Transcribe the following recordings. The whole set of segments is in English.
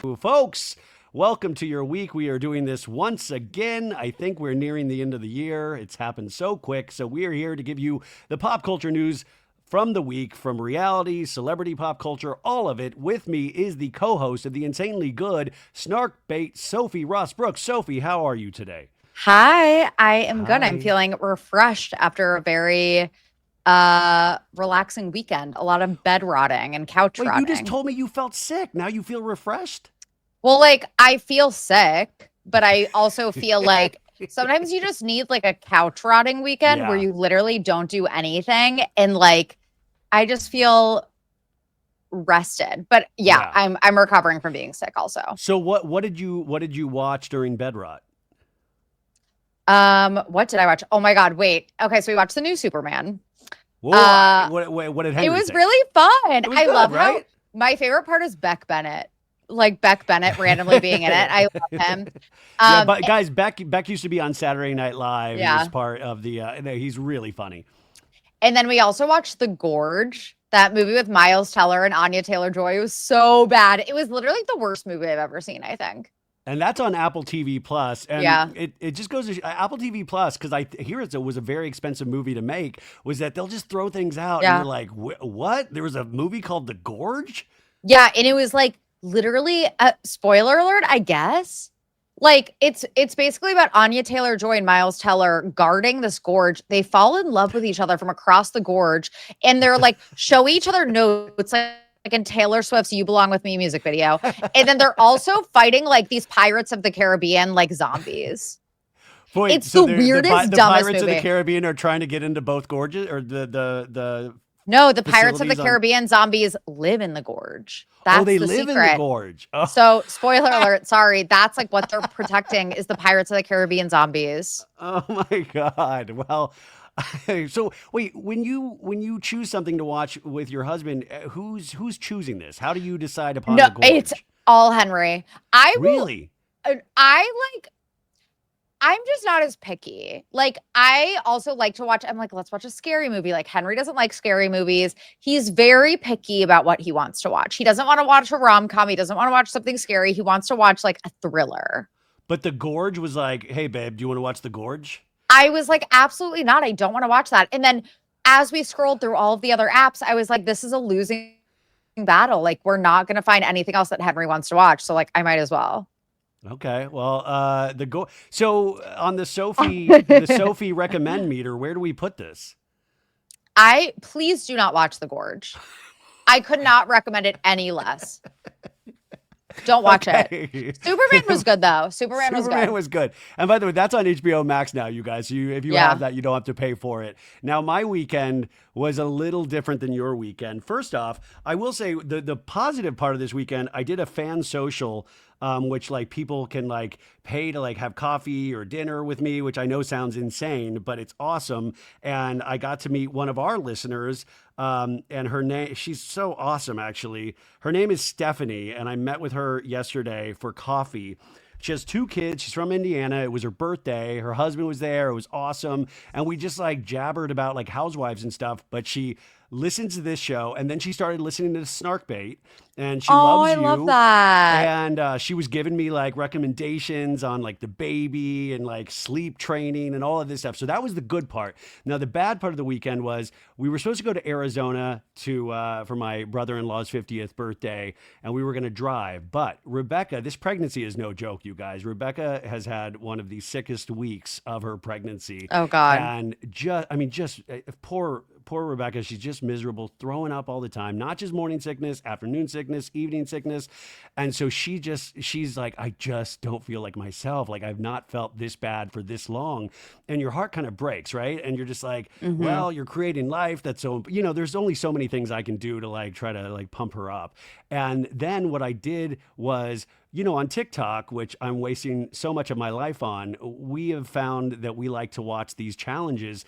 Folks, welcome to your week. We are doing this once again. I think we're nearing the end of the year. It's happened so quick. So we are here to give you the pop culture news from the week, from reality, celebrity pop culture, all of it. With me is the co-host of the insanely good Snark Bait, Sophie Ross Brooks. Sophie, how are you today? Hi, I am good. I'm Hi. feeling refreshed after a very relaxing weekend. A lot of bed rotting and couch Wait, you just rotting. told me you felt sick. Now you feel refreshed? Well, like I feel sick, but I also feel like sometimes you just need like a couch rotting weekend where Yeah. you literally don't do anything and like I just feel rested. But yeah, Yeah. I'm recovering from being sick also. So what did you watch during bed rot? What did I watch? Oh my God, wait. Okay, so we watched the new Superman. Whoa, Uh what did It Henry was think? really fun. It was I good, love how right? my favorite part is Beck Bennett. Like Beck Bennett randomly being in it. I love him. Yeah, Um but guys, Beck used to be on Saturday Night Live. He was yeah. part of the. He's really funny. And then we also watched The Gorge, that movie with Miles Teller and Anya Taylor-Joy. It was so bad. It was literally the worst movie I've ever seen, I think. And that's on Apple TV Plus, and Yeah. it just goes to Apple TV Plus, because I hear it was a very expensive movie to make. Was that they'll just throw things out, and you're Yeah. like, what? There was a movie called The Gorge. Yeah, and it was like literally spoiler alert, I guess. Like it's basically about Anya Taylor-Joy and Miles Teller guarding this gorge. They fall in love with each other from across the gorge, and they're like show each other notes like in Taylor Swift's "You Belong with Me" music video. And then they're also fighting like these Pirates of the Caribbean like zombies. Wait, It's so the the weirdest, the dumbest Pirates of the movie. Caribbean are trying to get into both gorges, or the No, the Pirates of the facilities on. Caribbean zombies live in the gorge. Oh, That's they the live in the secret. gorge. Oh. So, spoiler alert, sorry, that's like what they're protecting is the Pirates of the Caribbean zombies. Oh my God. Well, so wait, when you choose something to watch with your husband, who's choosing this? How do you decide upon No, the it's gorge? all Henry. I will Really? I like I'm just not as picky. Like I also like to watch I'm like let's watch a scary movie. Like Henry doesn't like scary movies. He's very picky about what he wants to watch. He doesn't want to watch a rom-com. He doesn't want to watch something scary. He wants to watch like a thriller. But the gorge was like, hey babe, do you want to watch the gorge? I was like, absolutely not. I don't want to watch that. And then as we scrolled through all of the other apps, I was like, this is a losing battle. Like, we're not going to find anything else that Henry wants to watch. So, like, I might as well. Okay. Well, so on the Sophie recommend meter, where do we put this? I please do not watch The Gorge. I could not recommend it any less. Don't watch it. Okay. Superman was good though. Superman was Superman good. was good. And by the way, that's on HBO Max now, you guys. So if you have Yeah. that, you don't have to pay for it. Now, my weekend was a little different than your weekend. First off, I will say the positive part of this weekend, I did a fan social, which like people can like pay to like have coffee or dinner with me, which I know sounds insane, but it's awesome. And I got to meet one of our listeners. And her name, she's so awesome, actually. Her name is Stephanie, and I met with her yesterday for coffee. She has two kids. She's from Indiana. It was her birthday. Her husband was there. It was awesome. And we just like jabbered about like housewives and stuff. But she listens to this show, and then she started listening to Snarkbait, and she Oh, loves I love you. that. And she was giving me like recommendations on like the baby and like sleep training and all of this stuff. So that was the good part. Now the bad part of the weekend was we were supposed to go to Arizona to for my brother-in-law's 50th birthday, and we were going to drive. But Rebecca, this pregnancy is no joke, you guys. Rebecca has had one of the sickest weeks of her pregnancy, Oh God. and just poor Rebecca. She's just miserable, throwing up all the time. Not just morning sickness, afternoon sickness, evening sickness. And so she's like, I just don't feel like myself. Like I've not felt this bad for this long. And your heart kind of breaks, right? And you're just like, Mm-hmm. well, you're creating life. That's so, there's only so many things I can do to like try to like pump her up. And then what I did was, on TikTok, which I'm wasting so much of my life on, we have found that we like to watch these challenges.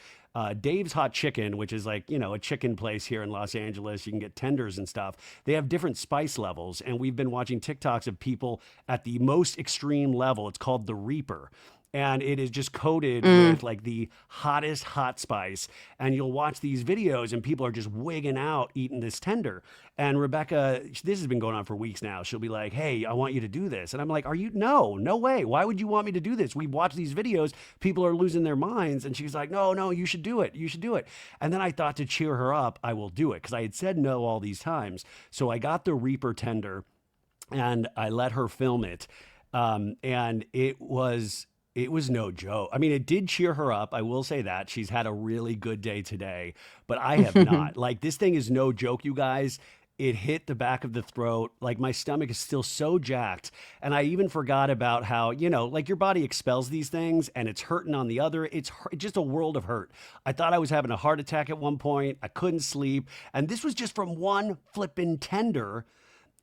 Dave's Hot Chicken, which is like, a chicken place here in Los Angeles. You can get tenders and stuff. They have different spice levels. And we've been watching TikToks of people at the most extreme level. It's called the Reaper. and it is just coated with like the hottest hot spice. And you'll watch these videos and people are just wigging out eating this tender. And Rebecca, this has been going on for weeks now. She'll be like, hey, I want you to do this. And I'm like, no way. Why would you want me to do this? We've watched these videos. People are losing their minds. And she's like, no, you should do it. You should do it. And then I thought, to cheer her up, I will do it. Because I had said no all these times. So I got the Reaper tender and I let her film it. And it was no joke. I mean, it did cheer her up. I will say that. She's had a really good day today, but I have not. Like, this thing is no joke, you guys. It hit the back of the throat. Like, my stomach is still so jacked. And I even forgot about how, like, your body expels these things and it's hurting on the other. It's just a world of hurt. I thought I was having a heart attack at one point. I couldn't sleep. And this was just from one flippin' tender.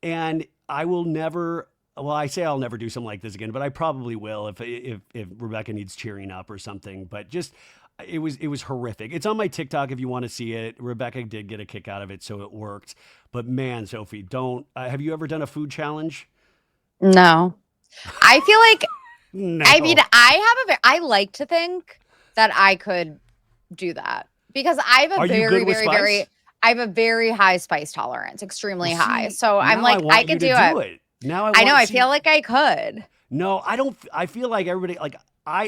And I will never... Well, I say I'll never do something like this again, but I probably will if Rebecca needs cheering up or something. But just it was horrific. It's on my TikTok if you want to see it. Rebecca did get a kick out of it, so it worked. But man, Sophie, don't. Have you ever done a food challenge? No. I feel like. No. I mean, I like to think that I could do that because I have a I have a very high spice tolerance, extremely high. So I'm like, I could do it. Now I feel like I could. No, I don't. I feel like everybody, like I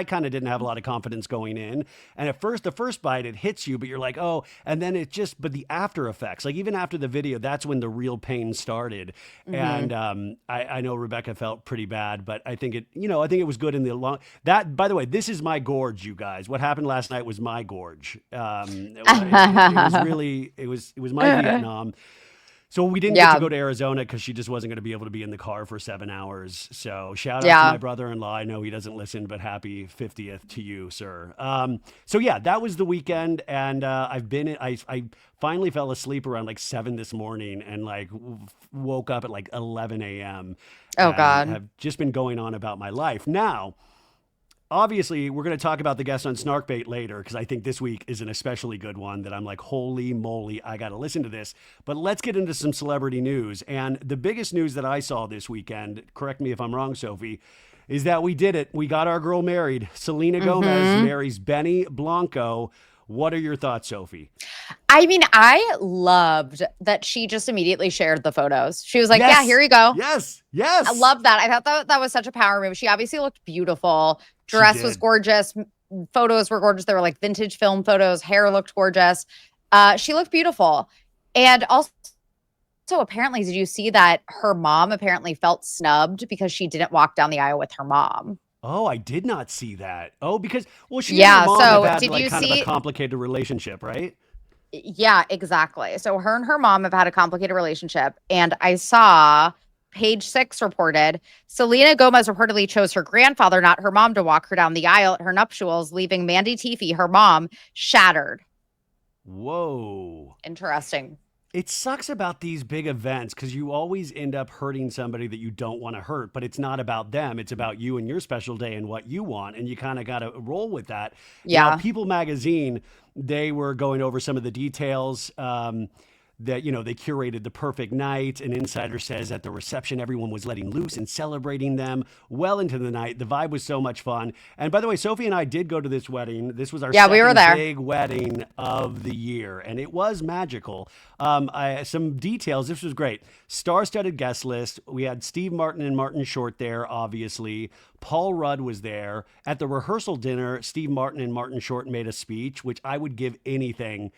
kind of didn't have a lot of confidence going in. And at first, the first bite, it hits you, but you're like, oh, and then but the after effects, like even after the video, that's when the real pain started. Mm-hmm. And I know Rebecca felt pretty bad, but I think it was good in the long, by the way, this is my gorge, you guys. What happened last night was my gorge. It was my Vietnam. So we didn't get to go to Arizona because she just wasn't going to be able to be in the car for 7 hours. So shout out to my brother-in-law. I know he doesn't listen, but happy 50th to you, sir. So yeah, that was the weekend. And I finally fell asleep around like 7 this morning and like woke up at like 11 a.m. Oh, God. Have just been going on about my life. Now, obviously, we're going to talk about the guest on Snarkbait later because I think this week is an especially good one that I'm like, holy moly, I got to listen to this. But let's get into some celebrity news. And the biggest news that I saw this weekend, correct me if I'm wrong, Sophie, is that we did it. We got our girl married. Selena Gomez marries Benny Blanco. What are your thoughts, Sophie? I mean, I loved that she just immediately shared the photos. She was like, yeah, here you go. Yes. I love that. I thought that was such a power move. She obviously looked beautiful. Dress was gorgeous. Photos were gorgeous. They were like vintage film photos. Hair looked gorgeous. She looked beautiful. And also apparently, did you see that her mom apparently felt snubbed because she didn't walk down the aisle with her mom? Oh, I did not see that. Oh, because, well, she and her mom have had like kind of a complicated relationship, right? Yeah, exactly. So her and her mom have had a complicated relationship. And I saw Page 6 reported Selena Gomez reportedly chose her grandfather, not her mom, to walk her down the aisle at her nuptials, leaving Mandy Teefey, her mom, shattered. Whoa. Interesting. It sucks about these big events because you always end up hurting somebody that you don't want to hurt, but it's not about them. It's about you and your special day and what you want. And you kind of got to roll with that. Yeah. Now, People Magazine, they were going over some of the details that, they curated the perfect night. An insider says at the reception, everyone was letting loose and celebrating them well into the night. The vibe was so much fun. And by the way, Sophie and I did go to this wedding. This was our second big wedding of the year, and it was magical. Some details. This was great. Star-studded guest list. We had Steve Martin and Martin Short there, obviously. Paul Rudd was there. At the rehearsal dinner, Steve Martin and Martin Short made a speech, which I would give anything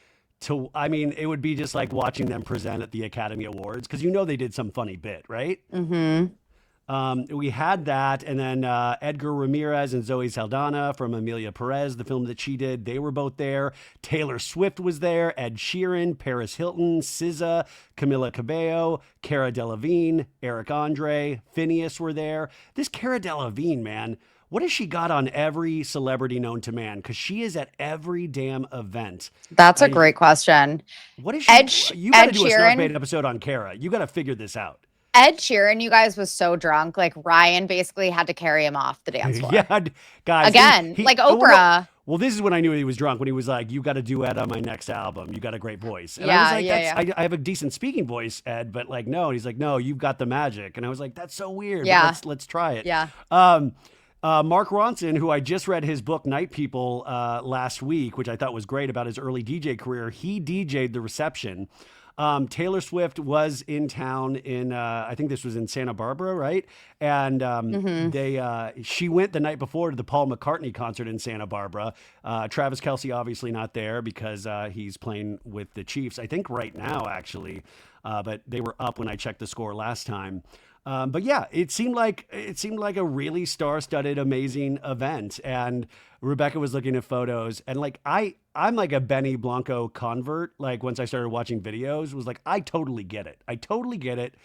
it would be just like watching them present at the Academy Awards because they did some funny bit, right? Mm-hmm. We had that, and then Edgar Ramirez and Zoe Saldana from Amelia Perez, the film that she did, they were both there. Taylor Swift was there, Ed Sheeran, Paris Hilton, SZA, Camila Cabello, Cara Delevingne, Eric Andre, Phineas were there. This Cara Delevingne, man, what has she got on every celebrity known to man? Because she is at every damn event. That's a great question. What is she? You got to do a Snarkbait episode on Cara. You got to figure this out. Ed Sheeran, you guys, was so drunk. Like, Ryan basically had to carry him off the dance floor. Yeah, guys. Again, like Oprah. Well, this is when I knew he was drunk, when he was like, you got to duet on my next album. You got a great voice. And I was like, I have a decent speaking voice, Ed, but like, no. And he's like, no, you've got the magic. And I was like, that's so weird. Yeah. Let's try it. Yeah. Mark Ronson, who I just read his book Night People last week, which I thought was great about his early DJ career, he DJ'd the reception. Taylor Swift was in town in I think this was in Santa Barbara, right? And she went the night before to the Paul McCartney concert in Santa Barbara. Travis Kelce obviously not there because he's playing with the Chiefs, I think right now actually, but they were up when I checked the score last time. But yeah, it seemed like a really star-studded, amazing event. And Rebecca was looking at photos, and like I'm like a Benny Blanco convert. Like once I started watching videos, was like I totally get it. I totally get it.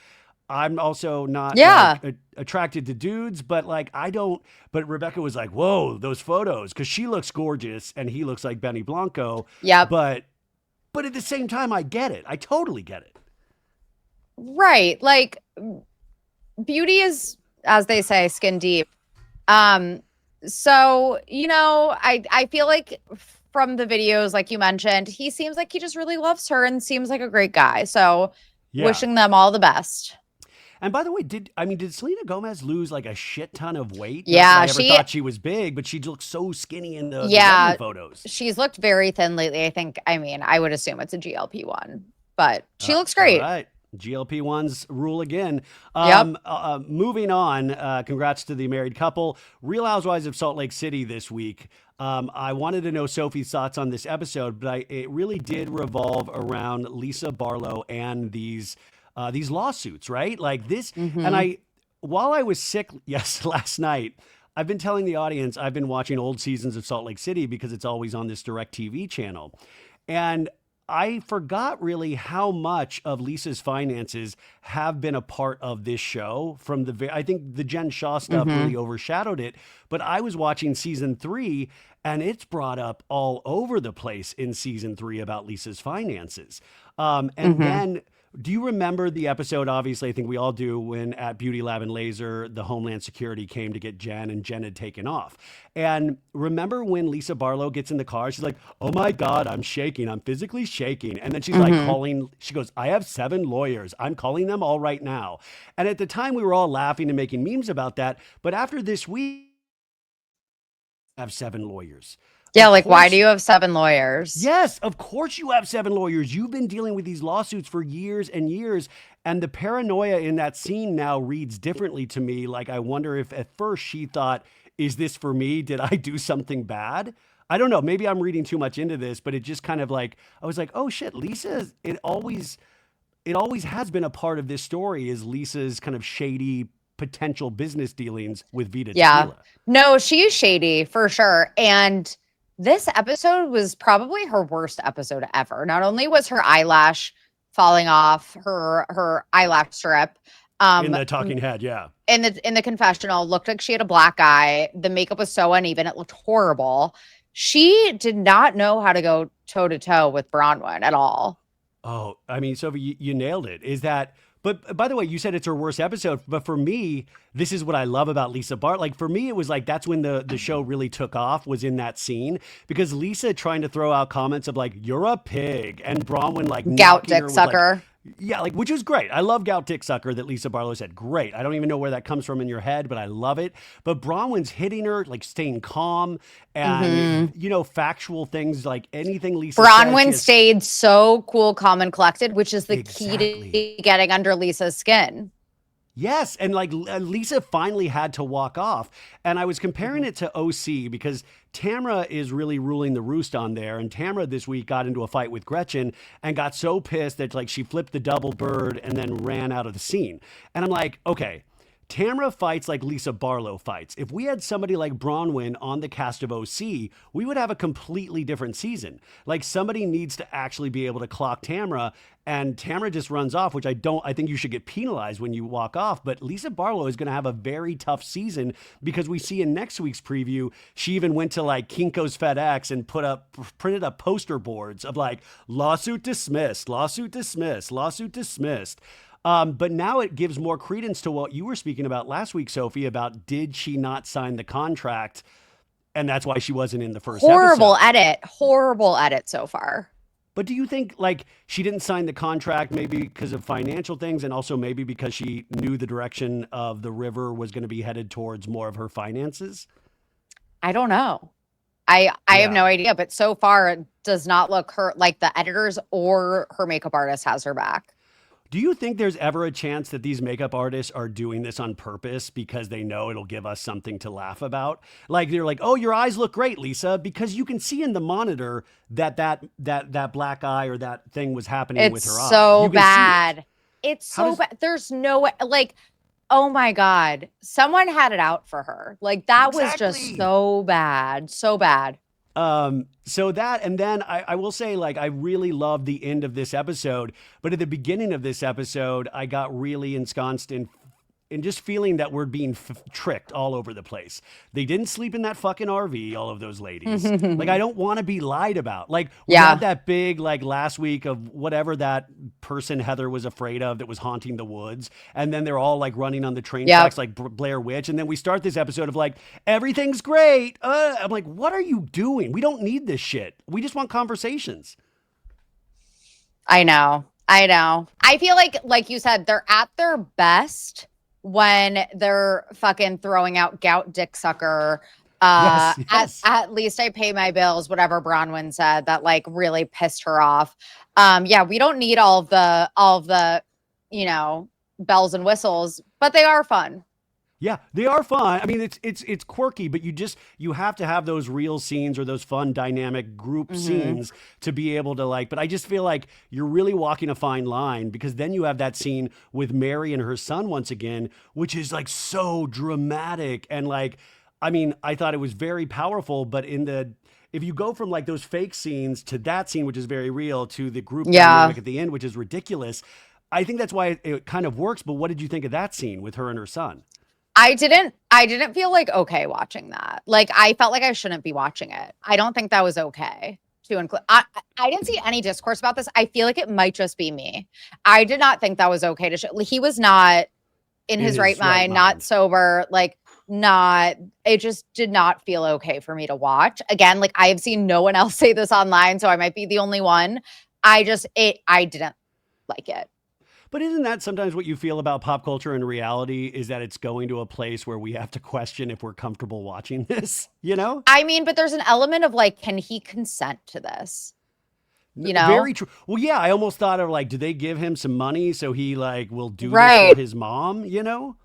I'm also not like, attracted to dudes, but like I don't. But Rebecca was like, "Whoa, those photos," because she looks gorgeous and he looks like Benny Blanco. Yeah, but at the same time, I get it. I totally get it. Right, like. Beauty is, as they say, skin deep. So, I feel like from the videos, like you mentioned, he seems like he just really loves her and seems like a great guy. So wishing them all the best. And by the way, did Selena Gomez lose like a shit ton of weight? Yeah, I never thought she was big, but she looked so skinny in the wedding photos. She's looked very thin lately. I would assume it's a GLP-1, but she looks great. All right. GLP-1s rule again. Yep. Moving on, congrats to the married couple. Real Housewives of Salt Lake City this week. I wanted to know Sophie's thoughts on this episode, but it really did revolve around Lisa Barlow and these lawsuits, right? Like this, and while I was sick, last night, I've been telling the audience I've been watching old seasons of Salt Lake City because it's always on this DirecTV channel, and I forgot really how much of Lisa's finances have been a part of this show from I think the Jen Shaw stuff really overshadowed it, but I was watching season 3 and it's brought up all over the place in season 3 about Lisa's finances. Then do you remember the episode? Obviously, I think we all do, when at Beauty Lab and Laser, the Homeland Security came to get Jen and Jen had taken off. And remember when Lisa Barlow gets in the car, she's like, "Oh my God, I'm shaking. I'm physically shaking." And then she's like she goes, "I have 7 lawyers. I'm calling them all right now." And at the time we were all laughing and making memes about that. But after this week, I have 7 lawyers. Yeah, like, why do you have 7 lawyers? Yes, of course you have 7 lawyers. You've been dealing with these lawsuits for years and years. And the paranoia in that scene now reads differently to me. Like, I wonder if at first she thought, is this for me? Did I do something bad? I don't know. Maybe I'm reading too much into this, but it just kind of like, I was like, oh shit, Lisa, it always has been a part of this story, is Lisa's kind of shady potential business dealings with Vita Tequila. No, she's shady for sure. And this episode was probably her worst episode ever. Not only was her eyelash falling off, her eyelash strip, in the talking head, in the confessional, looked like she had a black eye. The makeup was so uneven; it looked horrible. She did not know how to go toe to toe with Bronwyn at all. Oh, I mean, Sophie, you nailed it. Is that? But by the way, you said it's her worst episode. But for me, this is what I love about Lisa Bart. Like, for me, it was like, that's when the show really took off, was in that scene. Because Lisa trying to throw out comments of like, "You're a pig," and Bronwyn like, gout dick sucker. Like, which was great. I love gout dick sucker that Lisa Barlow said. Great. I don't even know where that comes from in your head, but I love it. But Bronwyn's hitting her, like staying calm and, factual things, like anything Lisa Bronwyn stayed so cool, calm, and collected, which is the key to getting under Lisa's skin. Yes, and like Lisa finally had to walk off. And I was comparing it to OC because Tamra is really ruling the roost on there. And Tamra this week got into a fight with Gretchen and got so pissed that like she flipped the double bird and then ran out of the scene. And I'm like, okay, Tamra fights like Lisa Barlow fights. If we had somebody like Bronwyn on the cast of OC, we would have a completely different season. Like, somebody needs to actually be able to clock Tamra, and Tamra just runs off, which I think you should get penalized when you walk off. But Lisa Barlow is going to have a very tough season because we see in next week's preview, she even went to like Kinko's FedEx and printed up poster boards of like, lawsuit dismissed, lawsuit dismissed, lawsuit dismissed. But now it gives more credence to what you were speaking about last week, Sophie, about did she not sign the contract? And that's why she wasn't in the first episode. Horrible edit so far. But do you think like she didn't sign the contract maybe because of financial things and also maybe because she knew the direction of the river was going to be headed towards more of her finances? I don't know. I have Yeah. no idea, but so far it does not look her like the editors or her makeup artist has her back. Do you think there's ever a chance that these makeup artists are doing this on purpose because they know it'll give us something to laugh about? Like they're like, "Oh, your eyes look great, Lisa," because you can see in the monitor that black eye or that thing was happening with It's her eye. so You can see it. bad. It's How so does bad. There's no way, like, oh my God. Someone had it out for her. Like, that was just exactly? so bad. So bad. So that, and then I will say, like, I really loved the end of this episode, but at the beginning of this episode, I got really ensconced in just feeling that we're being tricked all over the place. They didn't sleep in that fucking RV, all of those ladies. Like, I don't want to be lied about. Like, we Yeah. had that big, like, last week of whatever that person Heather was afraid of that was haunting the woods. And then they're all, like, running on the train Yep. tracks like Blair Witch. And then we start this episode of, like, everything's great. I'm like, what are you doing? We don't need this shit. We just want conversations. I know. I know. I feel like you said, they're at their best when they're fucking throwing out gout dick sucker. Yes, yes. At least I pay my bills, whatever Bronwyn said that like really pissed her off. Yeah, we don't need all of the, you know, bells and whistles, but they are fun. Yeah, they are fun. I mean, it's quirky, but you have to have those real scenes or those fun dynamic group scenes to be able to like. But I just feel like you're really walking a fine line because then you have that scene with Mary and her son once again, which is like so dramatic and like, I mean, I thought it was very powerful. But if you go from like those fake scenes to that scene, which is very real, to the group Yeah. dynamic at the end, which is ridiculous, I think that's why it kind of works. But what did you think of that scene with her and her son? I didn't feel like okay watching that. Like I felt like I shouldn't be watching it. I don't think that was okay to include. I didn't see any discourse about this. I feel like it might just be me. I did not think that was okay to show. He was not in his right mind, not sober, like not, it just did not feel okay for me to watch. Again, like I have seen no one else say this online, so I might be the only one. I didn't like it. But isn't that sometimes what you feel about pop culture and reality is that it's going to a place where we have to question if we're comfortable watching this, you know? I mean, but there's an element of like, can he consent to this? You know? Very true. Well, yeah, I almost thought of like, do they give him some money so he like will do this Right. for his mom, you know?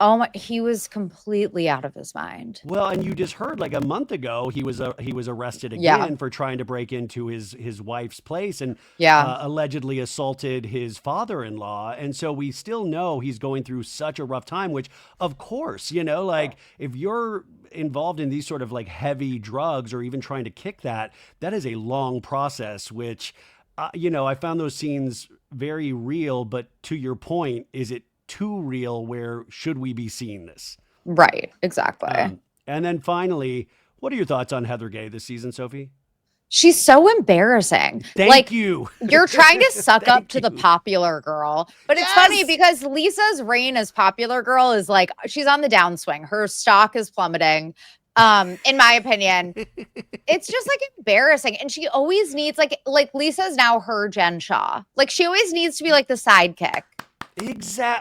Oh my, he was completely out of his mind. Well, and you just heard like a month ago he was arrested again Yeah. for trying to break into his wife's place and Yeah. allegedly assaulted his father-in-law. And so we still know he's going through such a rough time, which of course, you know, like if you're involved in these sort of like heavy drugs or even trying to kick that is a long process, which, you know, I found those scenes very real, but to your point, is it too real? Where should we be seeing this? Right. Exactly. And then finally, what are your thoughts on Heather Gay this season, Sophie? She's so embarrassing. Thank you. You're trying to suck up to the you. popular girl. But it's Yes! funny because Lisa's reign as popular girl is like, she's on the downswing. Her stock is plummeting. In my opinion, it's just like embarrassing. And she always needs like Lisa's now her Jen Shaw. Like she always needs to be like the sidekick.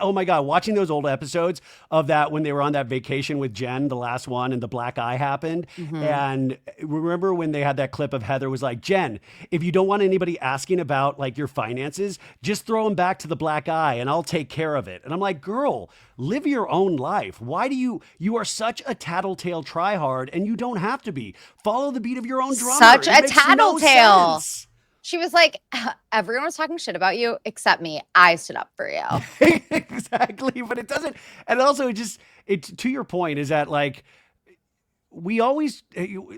Oh my God. Watching those old episodes of that when they were on that vacation with Jen, the last one, and the black eye happened. And remember when they had that clip of Heather was like, Jen, if you don't want anybody asking about like your finances, just throw them back to the black eye and I'll take care of it. And I'm like, girl, live your own life. Why do you are such a tattletale tryhard and you don't have to be. Follow the beat of your own drummer. Such It a makes no tattletale. sense. She was like, everyone was talking shit about you except me. I stood up for you. Exactly. But it doesn't, and also it to your point is that like, we always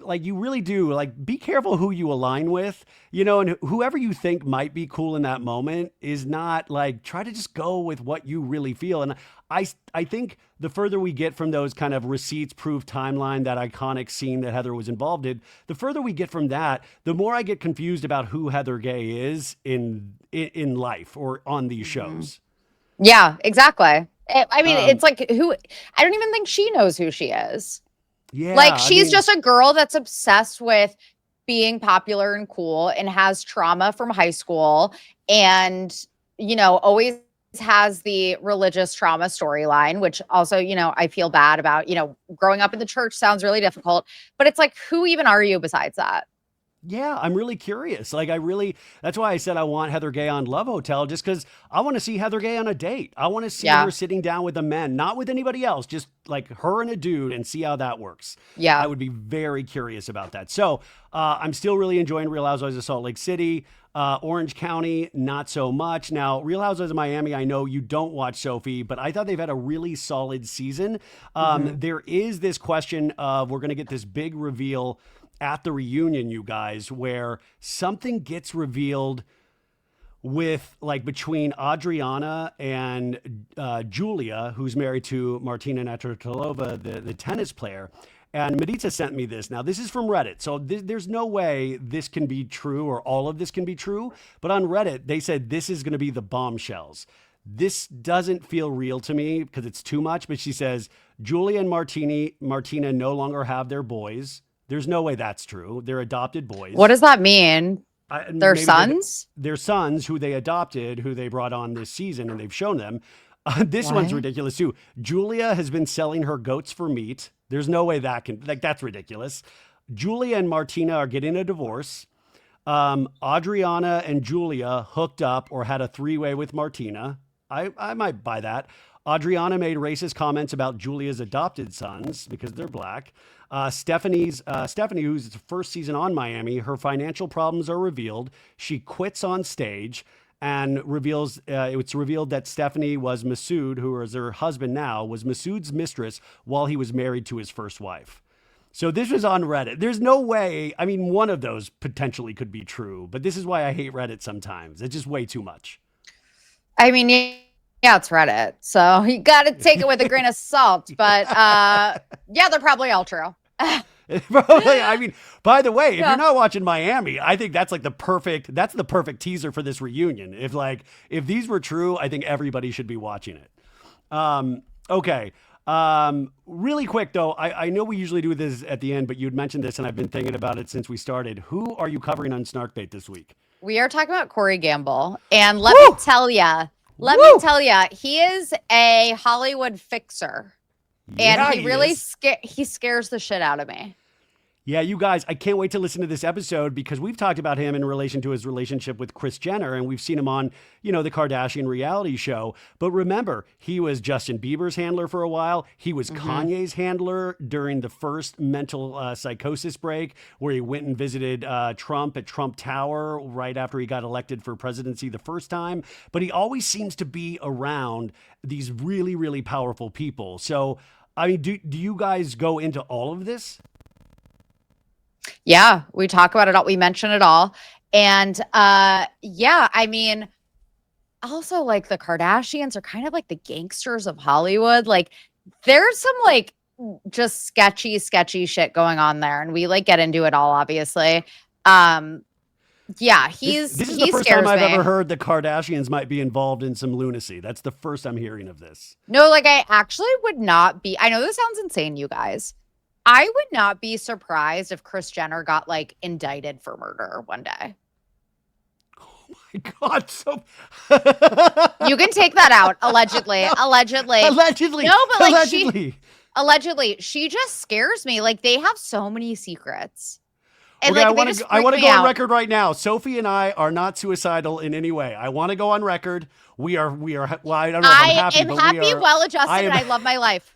like you really do like be careful who you align with, you know, and whoever you think might be cool in that moment is not like try to just go with what you really feel. And I think the further we get from those kind of receipts proof timeline, that iconic scene that Heather was involved in, the further we get from that, the more I get confused about who Heather Gay is in life or on these shows. Yeah, exactly. I mean, it's like I don't even think she knows who she is. Yeah, Like she's just a girl that's obsessed with being popular and cool and has trauma from high school and, always has the religious trauma storyline, which also, I feel bad about, growing up in the church sounds really difficult, but it's like, who even are you besides that? Yeah, I'm really curious. That's why I said I want Heather Gay on Love Hotel, just because I want to see Heather Gay on a date. I want to see her sitting down with a man, not with anybody else, just like her and a dude, and see how that works. Yeah. I would be very curious about that. So I'm still really enjoying Real Housewives of Salt Lake City. Orange County, not so much. Now, Real Housewives of Miami, I know you don't watch, Sophie, but I thought they've had a really solid season. There is this question of, we're going to get this big reveal at the reunion, you guys, where something gets revealed with between Adriana and Julia, who's married to Martina Navratilova, the tennis player. And Maritza sent me this. Now, this is from Reddit, so there's no way this can be true or all of this can be true. But on Reddit, they said this is going to be the bombshells. This doesn't feel real to me because it's too much. But she says Julia and Martina no longer have their boys. There's no way that's true. They're adopted boys. What does that mean? Their sons? Their sons, who they adopted, who they brought on this season, and they've shown them. This one's ridiculous too. Julia has been selling her goats for meat. There's no way that's ridiculous. Julia and Martina are getting a divorce. Adriana and Julia hooked up or had a three-way with Martina. I might buy that. Adriana made racist comments about Julia's adopted sons because they're black. Stephanie, who's the first season on Miami, her financial problems are revealed. She quits on stage and it's revealed that Stephanie was Masood, who is her husband now, was Masood's mistress while he was married to his first wife. So this was on Reddit. There's no way. I mean, one of those potentially could be true, but this is why I hate Reddit sometimes. It's just way too much. I mean, yeah, it's Reddit, so you got to take it with a grain of salt. But they're probably all true. Probably. I mean, by the way, if you're not watching Miami, I think that's the perfect teaser for this reunion. If these were true, I think everybody should be watching it. Okay. Really quick though, I know we usually do this at the end, but you'd mentioned this and I've been thinking about it since we started. Who are you covering on Snarkbait this week? We are talking about Corey Gamble, and let me tell you, he is a Hollywood fixer. And he really scares the shit out of me. Yeah, you guys, I can't wait to listen to this episode because we've talked about him in relation to his relationship with Kris Jenner, and we've seen him on, the Kardashian reality show. But remember, he was Justin Bieber's handler for a while. He was Kanye's handler during the first mental psychosis break where he went and visited Trump at Trump Tower right after he got elected for presidency the first time. But he always seems to be around these really, really powerful people. So, I mean, do you guys go into all of this? Yeah, we talk about it all. We mention it all. And I mean, also the Kardashians are kind of like the gangsters of Hollywood. There's some just sketchy shit going on there. And we get into it all, obviously. This is the first time I've ever heard the Kardashians might be involved in some lunacy. That's the first I'm hearing of this. No, I actually would not be. I know this sounds insane, you guys. I would not be surprised if Kris Jenner got indicted for murder one day. Oh my God. So you can take that out. Allegedly. No, but allegedly, she just scares me. They have so many secrets. And okay, I want to go on record right now. Sophie and I are not suicidal in any way. I want to go on record. We are, well, I don't know if I'm happy, but happy, well-adjusted, and I love my life.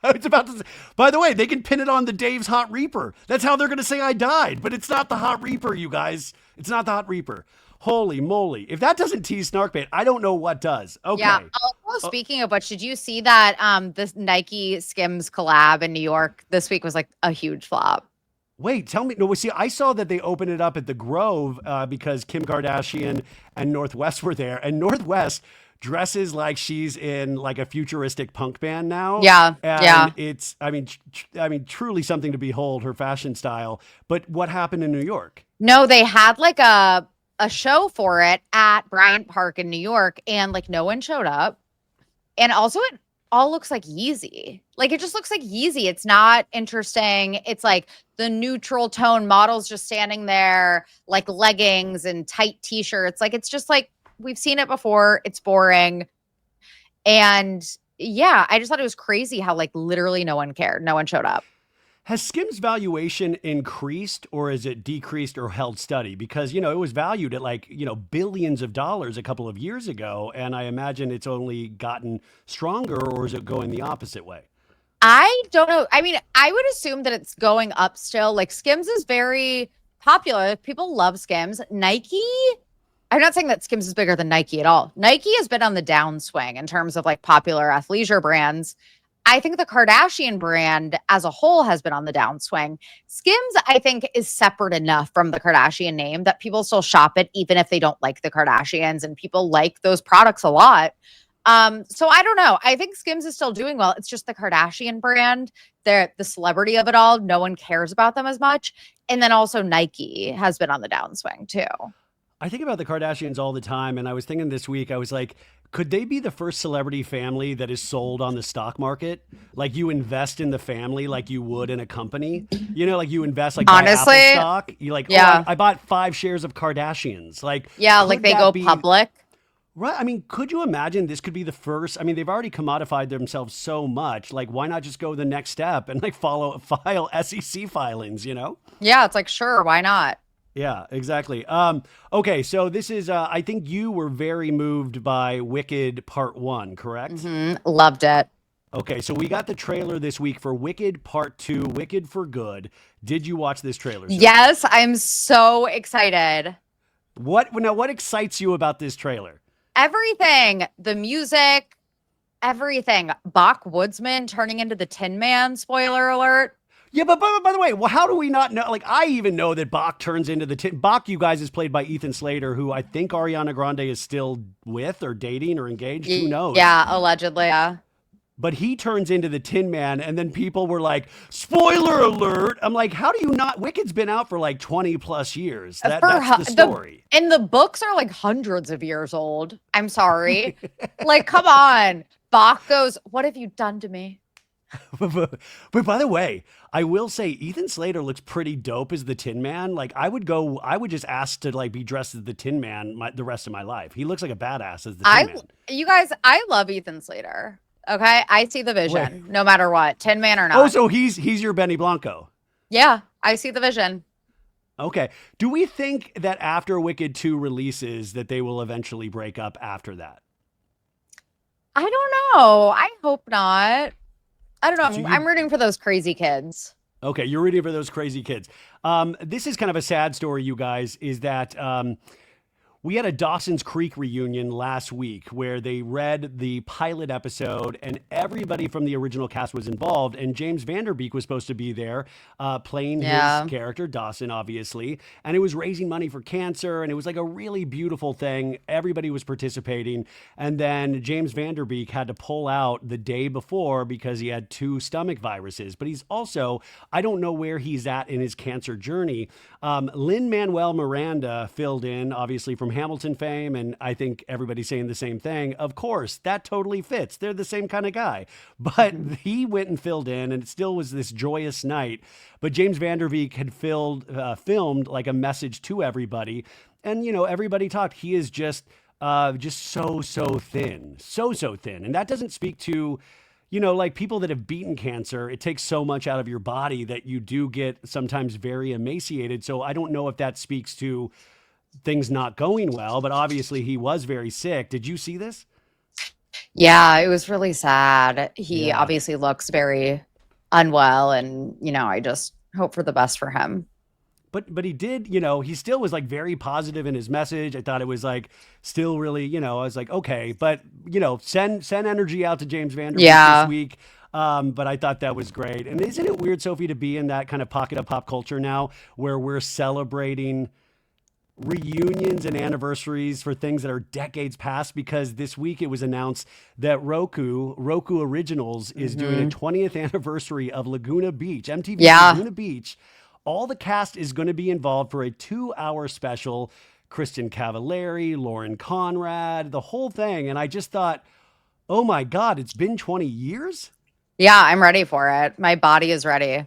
I was about to say, by the way, they can pin it on the Dave's Hot Reaper. That's how they're going to say I died, but it's not the Hot Reaper, you guys. It's not the Hot Reaper. Holy moly. If that doesn't tease Snarkbait, I don't know what does. Okay. Yeah. Also, speaking of which, did you see that this Nike Skims collab in New York this week was a huge flop? Wait, tell me. No, see, I saw that they opened it up at the Grove because Kim Kardashian and Northwest were there. And Northwest dresses like she's in a futuristic punk band now. Yeah. And it's, I mean, truly something to behold, her fashion style. But what happened in New York? No, they had a show for it at Bryant Park in New York, and no one showed up. And also all looks like Yeezy. Like it just looks like Yeezy. It's not interesting. It's like the neutral tone models just standing there, like leggings and tight t-shirts. Like it's just like we've seen it before. It's boring. And yeah, I just thought it was crazy how like literally no one cared. No one showed up. Has Skims valuation increased or is it decreased or held steady? Because, you know, it was valued at like, you know, billions of dollars a couple of years ago. And I imagine it's only gotten stronger, or is it going the opposite way? I don't know. I mean, I would assume that it's going up still. Like Skims is very popular. People love Skims. Nike, I'm not saying that Skims is bigger than Nike at all. Nike has been on the downswing in terms of like popular athleisure brands. I think the Kardashian brand as a whole has been on the downswing. Skims, I think, is separate enough from the Kardashian name that people still shop it, even if they don't like the Kardashians, and people like those products a lot. So I don't know. I think Skims is still doing well. It's just the Kardashian brand, the celebrity of it all. No one cares about them as much. And then also Nike has been on the downswing too. I think about the Kardashians all the time. And I was thinking this week, I was like, could they be the first celebrity family that is sold on the stock market? Like you invest in the family like you would in a company. You know, like you invest like buy Honestly, Apple stock. You like, yeah. oh, I bought 5 shares of Kardashians. Like, Yeah, like could they that go be public. right? I mean, could you imagine this could be the first? I mean, they've already commodified themselves so much. Like, why not just go the next step and like file SEC filings, you know? Yeah, it's like, sure, why not? Yeah, exactly. Okay, so this is I think you were very moved by Wicked Part 1, correct? Loved it. Okay, so we got the trailer this week for Wicked Part 2, Wicked for Good. Did you watch this trailer, Sophie? Yes, I'm so excited. What excites you about this trailer? Everything, the music, everything. Bach Woodsman turning into the Tin Man, spoiler alert. Yeah, but by the way, well, how do we not know? Like, I even know that Bach turns into Bach, you guys, is played by Ethan Slater, who I think Ariana Grande is still with or dating or engaged. Who knows? Yeah, allegedly. Yeah. But he turns into the Tin Man, and then people were like, spoiler alert. I'm like, how do you not? Wicked's been out for like 20 plus years. That's the story. And the books are like hundreds of years old. I'm sorry. Like, come on. Bach goes, what have you done to me? But by the way, I will say Ethan Slater looks pretty dope as the Tin Man. Like I would just ask to like be dressed as the Tin Man the rest of my life. He looks like a badass as the Tin Man. You guys, I love Ethan Slater. Okay. I see the vision no matter what, Tin Man or not. Oh, so he's your Benny Blanco. Yeah, I see the vision. Okay. Do we think that after Wicked 2 releases that they will eventually break up after that? I don't know. I hope not. I don't know. So I'm rooting for those crazy kids. Okay, you're rooting for those crazy kids. This is kind of a sad story, you guys, is that we had a Dawson's Creek reunion last week where they read the pilot episode and everybody from the original cast was involved. And James Vanderbeek was supposed to be there playing his character, Dawson, obviously. And it was raising money for cancer. And it was like a really beautiful thing. Everybody was participating. And then James Vanderbeek had to pull out the day before because he had 2 stomach viruses. But he's also, I don't know where he's at in his cancer journey. Lin-Manuel Miranda filled in, obviously, from Hamilton fame, and I think everybody's saying the same thing. Of course, that totally fits. They're the same kind of guy. But he went and filled in, and it still was this joyous night. But James Vanderbeek had filmed like a message to everybody, and you know everybody talked. He is just so thin, so thin, and that doesn't speak to. You know, like people that have beaten cancer, it takes so much out of your body that you do get sometimes very emaciated. So I don't know if that speaks to things not going well, but obviously he was very sick. Did you see this? Yeah, it was really sad. He obviously looks very unwell, and you know, I just hope for the best for him. But he did, you know, he still was like very positive in his message. I thought it was like still really, you know, I was like, okay, but you know, send energy out to James Vanderbeek this week. But I thought that was great. And isn't it weird, Sophie, to be in that kind of pocket of pop culture now where we're celebrating reunions and anniversaries for things that are decades past? Because this week it was announced that Roku Originals is doing a 20th anniversary of Laguna Beach, MTV Laguna Beach. All the cast is going to be involved for a 2-hour special. Kristen Cavallari, Lauren Conrad, the whole thing. And I just thought, Oh my God, it's been 20 years? Yeah, I'm ready for it. My body is ready.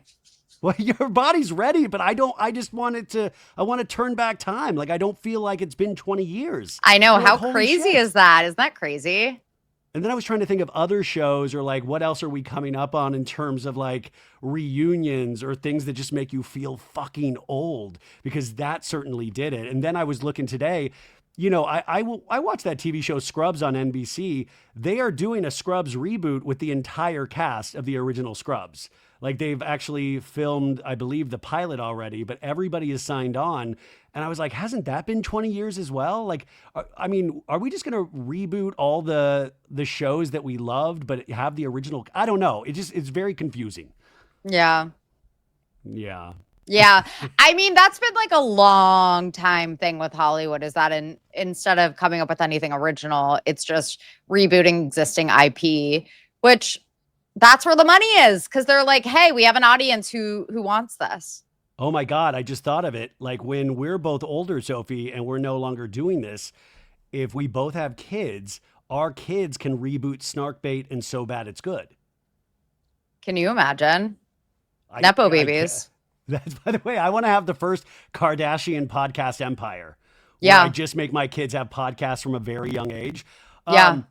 Well, your body's ready, but I just I want to turn back time. Like, I don't feel like it's been 20 years. I know. You're like, How holy crazy shit. is that? Isn't that crazy? And then I was trying to think of other shows or like what else are we coming up on in terms of like reunions or things that just make you feel fucking old because that certainly did it. And then I was looking today, I watched that TV show Scrubs on NBC. They are doing a Scrubs reboot with the entire cast of the original Scrubs. Like they've actually filmed, I believe, the pilot already, but everybody is signed on. And I was like, hasn't that been 20 years as well? Like, I mean, are we just going to reboot all the shows that we loved, but have the original? I don't know. It's very confusing. Yeah. Yeah. Yeah. I mean, that's been like a long time thing with Hollywood is that instead of coming up with anything original, it's just rebooting existing IP, which that's where the money is because they're like, hey, we have an audience who wants this. Oh my God, I just thought of it. Like when we're both older, Sophie, and we're no longer doing this, if we both have kids, our kids can reboot Snarkbait and So Bad It's Good. Can you imagine? I, Nepo I, babies. that's, by the way, I want to have the first Kardashian podcast empire. Where Yeah. I just make my kids have podcasts from a very young age. Yeah.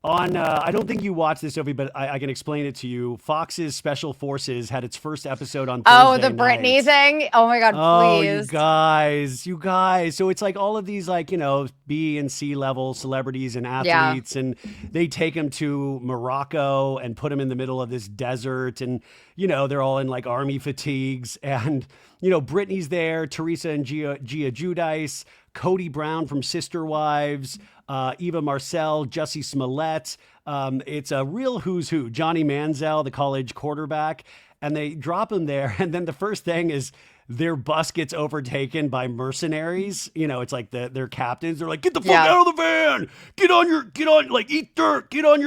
I don't think you watched this, Sophie, but I can explain it to you. Fox's Special Forces had its first episode on Thursday Oh, the Brittany night. thing. Oh my God, Oh, please. you guys. So it's like all of these, like, B and C level celebrities and athletes, and they take them to Morocco and put them in the middle of this desert. And, they're all in like army fatigues. And, Brittany's there, Teresa and Gia Giudice, Cody Brown from Sister Wives, Eva Marcel, Jussie Smollett. It's a real who's who. Johnny Manziel, the college quarterback. And they drop him there. And then the first thing is their bus gets overtaken by mercenaries. It's like their captains. They're like, get the fuck out of the van. Get on, like, eat dirt. Get on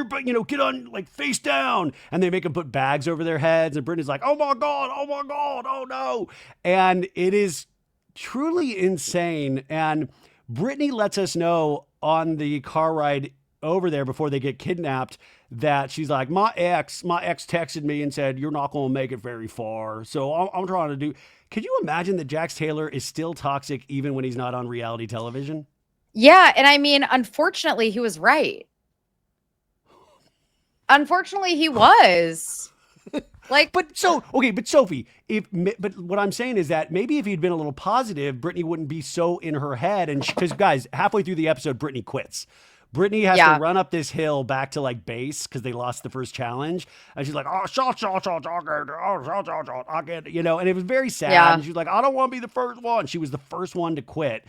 get on, like, face down. And they make them put bags over their heads. And Brittany's like, oh my God, oh no. And it is truly insane. And Brittany lets us know on the car ride over there before they get kidnapped that she's like, my ex texted me and said, you're not going to make it very far. So I'm trying to do. Could you imagine that Jax Taylor is still toxic even when he's not on reality television? Yeah. And I mean, unfortunately, he was right. Unfortunately, he was. Like, but Sophie, but what I'm saying is that maybe if he'd been a little positive, Brittany wouldn't be so in her head. And because guys, halfway through the episode, Brittany quits. Brittany has to run up this hill back to like base because they lost the first challenge. And she's like, oh, shot, and it was very sad. Yeah. And she's like, I don't want to be the first one. She was the first one to quit.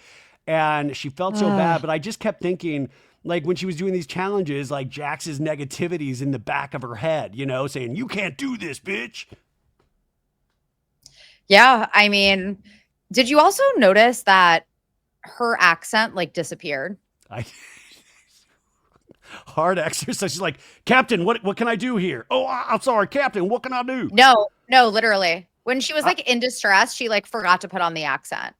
And she felt so bad. But I just kept thinking, like when she was doing these challenges, like Jax's negativity's in the back of her head, saying, you can't do this, bitch. Yeah. I mean, did you also notice that her accent like disappeared? Hard exercise. She's like, Captain, what can I do here? Oh, I'm sorry, Captain. What can I do? No, literally. When she was like in distress, she like forgot to put on the accent.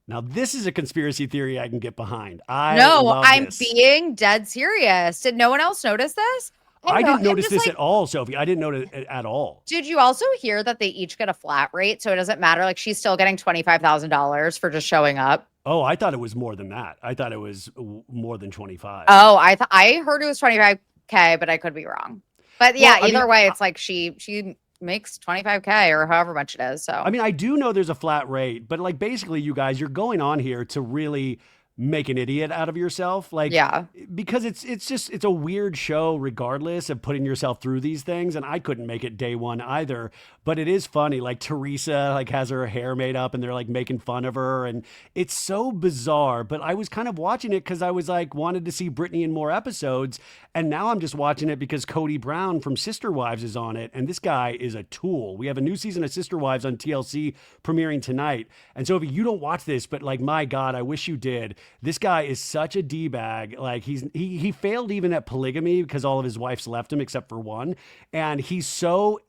Now, this is a conspiracy theory I can get behind. I'm being dead serious. Did no one else notice this? I didn't notice this at all, Sophie. I didn't notice it at all. Did you also hear that they each get a flat rate? So it doesn't matter. Like she's still getting $25,000 for just showing up. Oh, I thought it was more than that. I thought it was more than 25. Oh, I heard it was 25K, but I could be wrong. But yeah, either way, it's like she makes 25K or however much it is. So I mean, I do know there's a flat rate, but like basically, you guys, you're going on here to really make an idiot out of yourself. Like, yeah, because it's a weird show regardless of putting yourself through these things. And I couldn't make it day one either, but it is funny. Like Teresa like has her hair made up and they're like making fun of her. And it's so bizarre, but I was kind of watching it because I was like, wanted to see Brittany in more episodes. And now I'm just watching it because Cody Brown from Sister Wives is on it. And this guy is a tool. We have a new season of Sister Wives on TLC premiering tonight. And so if you don't watch this, but like, my God, I wish you did. this guy is such a D-bag. Like he failed even at polygamy because all of his wives left him except for one. And he's so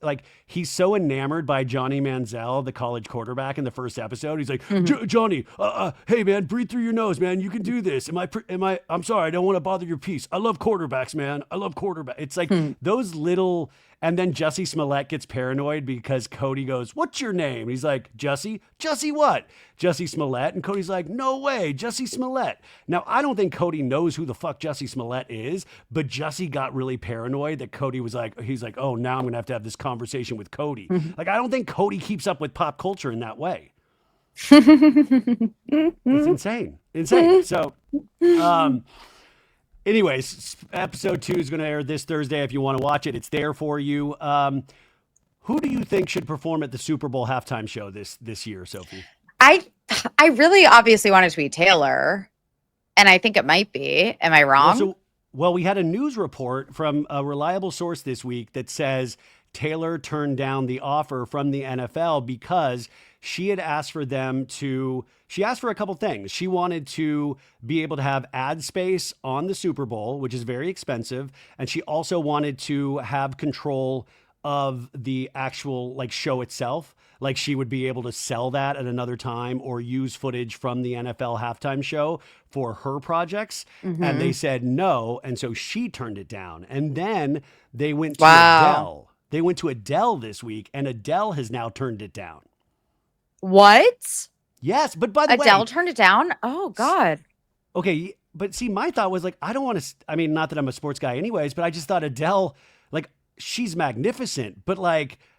enamored by Johnny Manziel, the college quarterback in the first episode. He's like, Johnny, hey man, breathe through your nose, man. You can do this. I'm sorry. I don't want to bother your peace. I love quarterbacks, man. I love quarterbacks. It's like those little, and then Jussie Smollett gets paranoid because Cody goes, what's your name? He's like, Jussie what? Jussie Smollett. And Cody's like, no way, Jussie Smollett. Now, I don't think Cody knows who the fuck Jussie Smollett is, but Jussie got really paranoid that Cody was like, he's like, oh, now I'm going to have this conversation with Cody. Like, I don't think Cody keeps up with pop culture in that way. It's insane. So, anyways, episode 2 is going to air this Thursday. If you want to watch it, it's there for you. Who do you think should perform at the Super Bowl halftime show this year, Sophie? I really obviously want it to be Taylor, and I think it might be. Am I wrong? Well, we had a news report from a reliable source this week that says Taylor turned down the offer from the NFL because she had asked for she asked for a couple things. She wanted to be able to have ad space on the Super Bowl, which is very expensive. And she also wanted to have control of the actual show itself. Like she would be able to sell that at another time or use footage from the NFL halftime show for her projects. And they said no. And so she turned it down. And then they went to Adele. They went to Adele this week, and Adele has now turned it down. What? Yes, but by the way, Adele turned it down? Oh, God. Okay, but see, my thought was I don't want to, not that I'm a sports guy anyways, but I just thought Adele, she's magnificent, but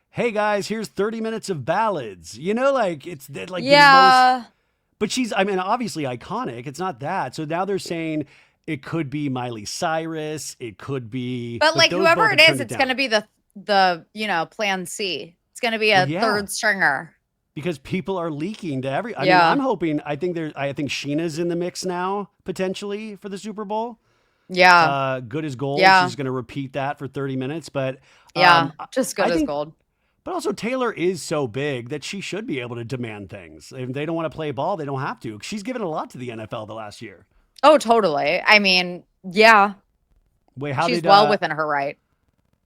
hey guys, here's 30 minutes of ballads. It's yeah. But she's, obviously iconic. It's not that. So now they're saying it could be Miley Cyrus. It could be. But whoever it is, it's going to be the plan C. It's going to be a third stringer. Because people are leaking to I'm hoping, I think Scheana's in the mix now, potentially, for the Super Bowl. Yeah. Good as gold. Yeah. She's going to repeat that for 30 minutes. But just good as gold. But also Taylor is so big that she should be able to demand things. If they don't want to play ball, they don't have to. She's given a lot to the NFL the last year. Oh, totally. Yeah. Wait, she's well within her right.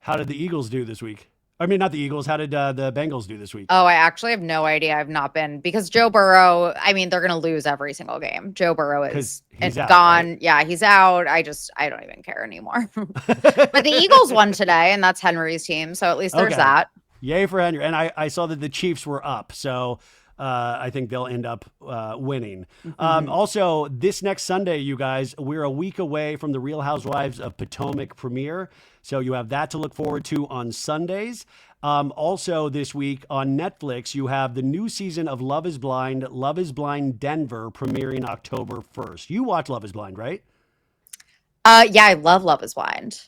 How did the Eagles do this week? Not the Eagles. How did the Bengals do this week? Oh, I actually have no idea. I've not been, because Joe Burrow, they're going to lose every single game. Joe Burrow is gone. Right? Yeah, he's out. I don't even care anymore. But the Eagles won today, and that's Henry's team. So at least there's that. Yay for Henry. And I saw that the Chiefs were up. So I think they'll end up winning. Also, this next Sunday, you guys, we're a week away from the Real Housewives of Potomac premiere. So you have that to look forward to on Sundays. Also this week on Netflix, you have the new season of Love is Blind Denver premiering October 1st. You watch Love is Blind, right? Yeah, I love Love is Blind.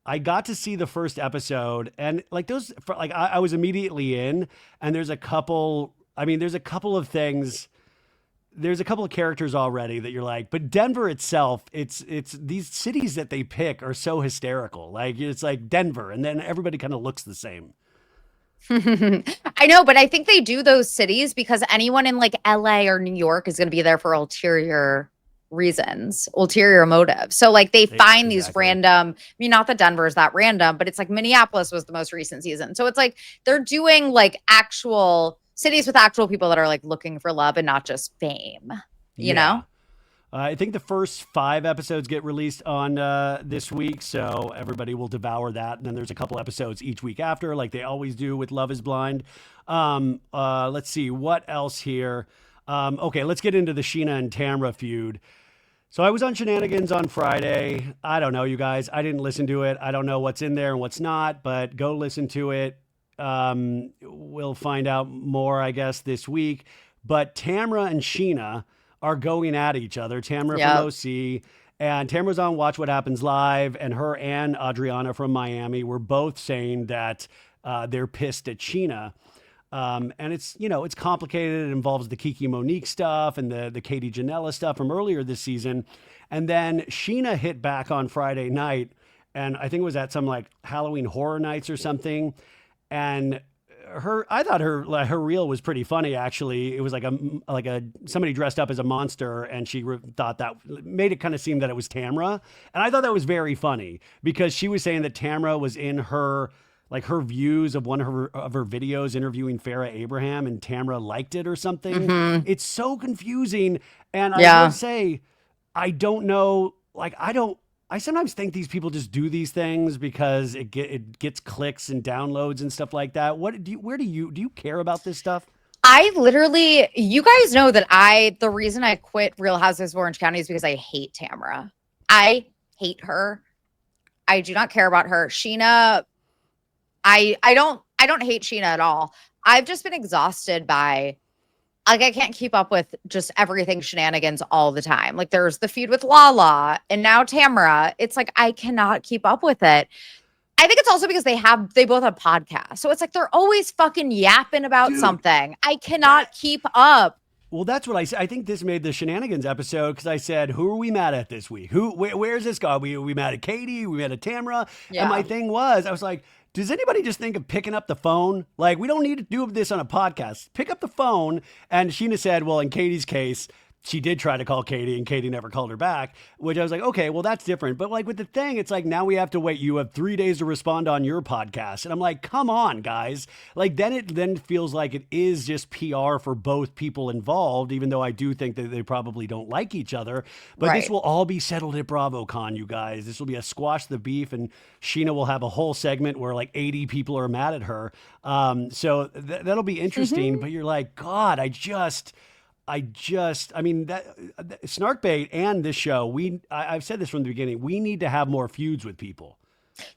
I got to see the first episode, and I was immediately in, and there's a couple of things. There's a couple of characters already that you're like, but Denver itself, it's these cities that they pick are so hysterical. It's like Denver, and then everybody kind of looks the same. I know, but I think they do those cities because anyone in LA or New York is going to be there for ulterior reasons, ulterior motives. So they find these random, not that Denver is that random, but it's Minneapolis was the most recent season. So it's they're doing actual cities with actual people that are looking for love and not just fame, you know? I think the first 5 episodes get released on this week, so everybody will devour that. And then there's a couple episodes each week after, like they always do with Love is Blind. Let's see, what else here? Okay, let's get into the Scheana and Tamra feud. So I was on Shenanigans on Friday. I don't know, you guys. I didn't listen to it. I don't know what's in there and what's not, but go listen to it. We'll find out more, I guess, this week. But Tamra and Scheana are going at each other. Tamra from OC, and Tamra's on Watch What Happens Live, and her and Adriana from Miami were both saying that they're pissed at Scheana. And it's, it's complicated. It involves the Kiki Monique stuff and the Katie Janela stuff from earlier this season. And then Scheana hit back on Friday night, and I think it was at some Halloween Horror Nights or something. And I thought her reel was pretty funny. Actually, it was like a somebody dressed up as a monster, and she thought that made it kind of seem that it was Tamra, and I thought that was very funny because she was saying that Tamra was in her views of one of her videos interviewing Farrah Abraham, and Tamra liked it or something. It's so confusing, and I would say I don't know. Like I sometimes think these people just do these things because it gets clicks and downloads and stuff like that. Do you care about this stuff? I literally, you guys know that the reason I quit Real Housewives of Orange County is because I hate Tamra. I hate her. I do not care about her. Scheana, I don't hate Scheana at all. I've just been exhausted by, like, I can't keep up with just everything shenanigans all the time. Like, there's the feud with Lala and now Tamra. It's like, I cannot keep up with it. I think it's also because they both have podcasts. So it's like, they're always fucking yapping about something. I cannot keep up. Well, that's what I said. I think this made the shenanigans episode because I said, who are we mad at this week? Where's this guy? We mad at Katie? We mad at Tamra? Yeah. And my thing was, I was like, does anybody just think of picking up the phone? Like, we don't need to do this on a podcast. Pick up the phone. And Scheana said, well, in Katie's case, she did try to call Katie and Katie never called her back, which I was like, okay, well, that's different. But like with the thing, it's like, now we have to wait. You have 3 days to respond on your podcast. And I'm like, come on, guys. Like, then it feels like it is just PR for both people involved, even though I do think that they probably don't like each other. But This will all be settled at BravoCon, you guys. This will be a squash the beef, and Scheana will have a whole segment where like 80 people are mad at her. So that'll be interesting. But you're like, God, I mean, that Snarkbait and this show, I've said this from the beginning, we need to have more feuds with people.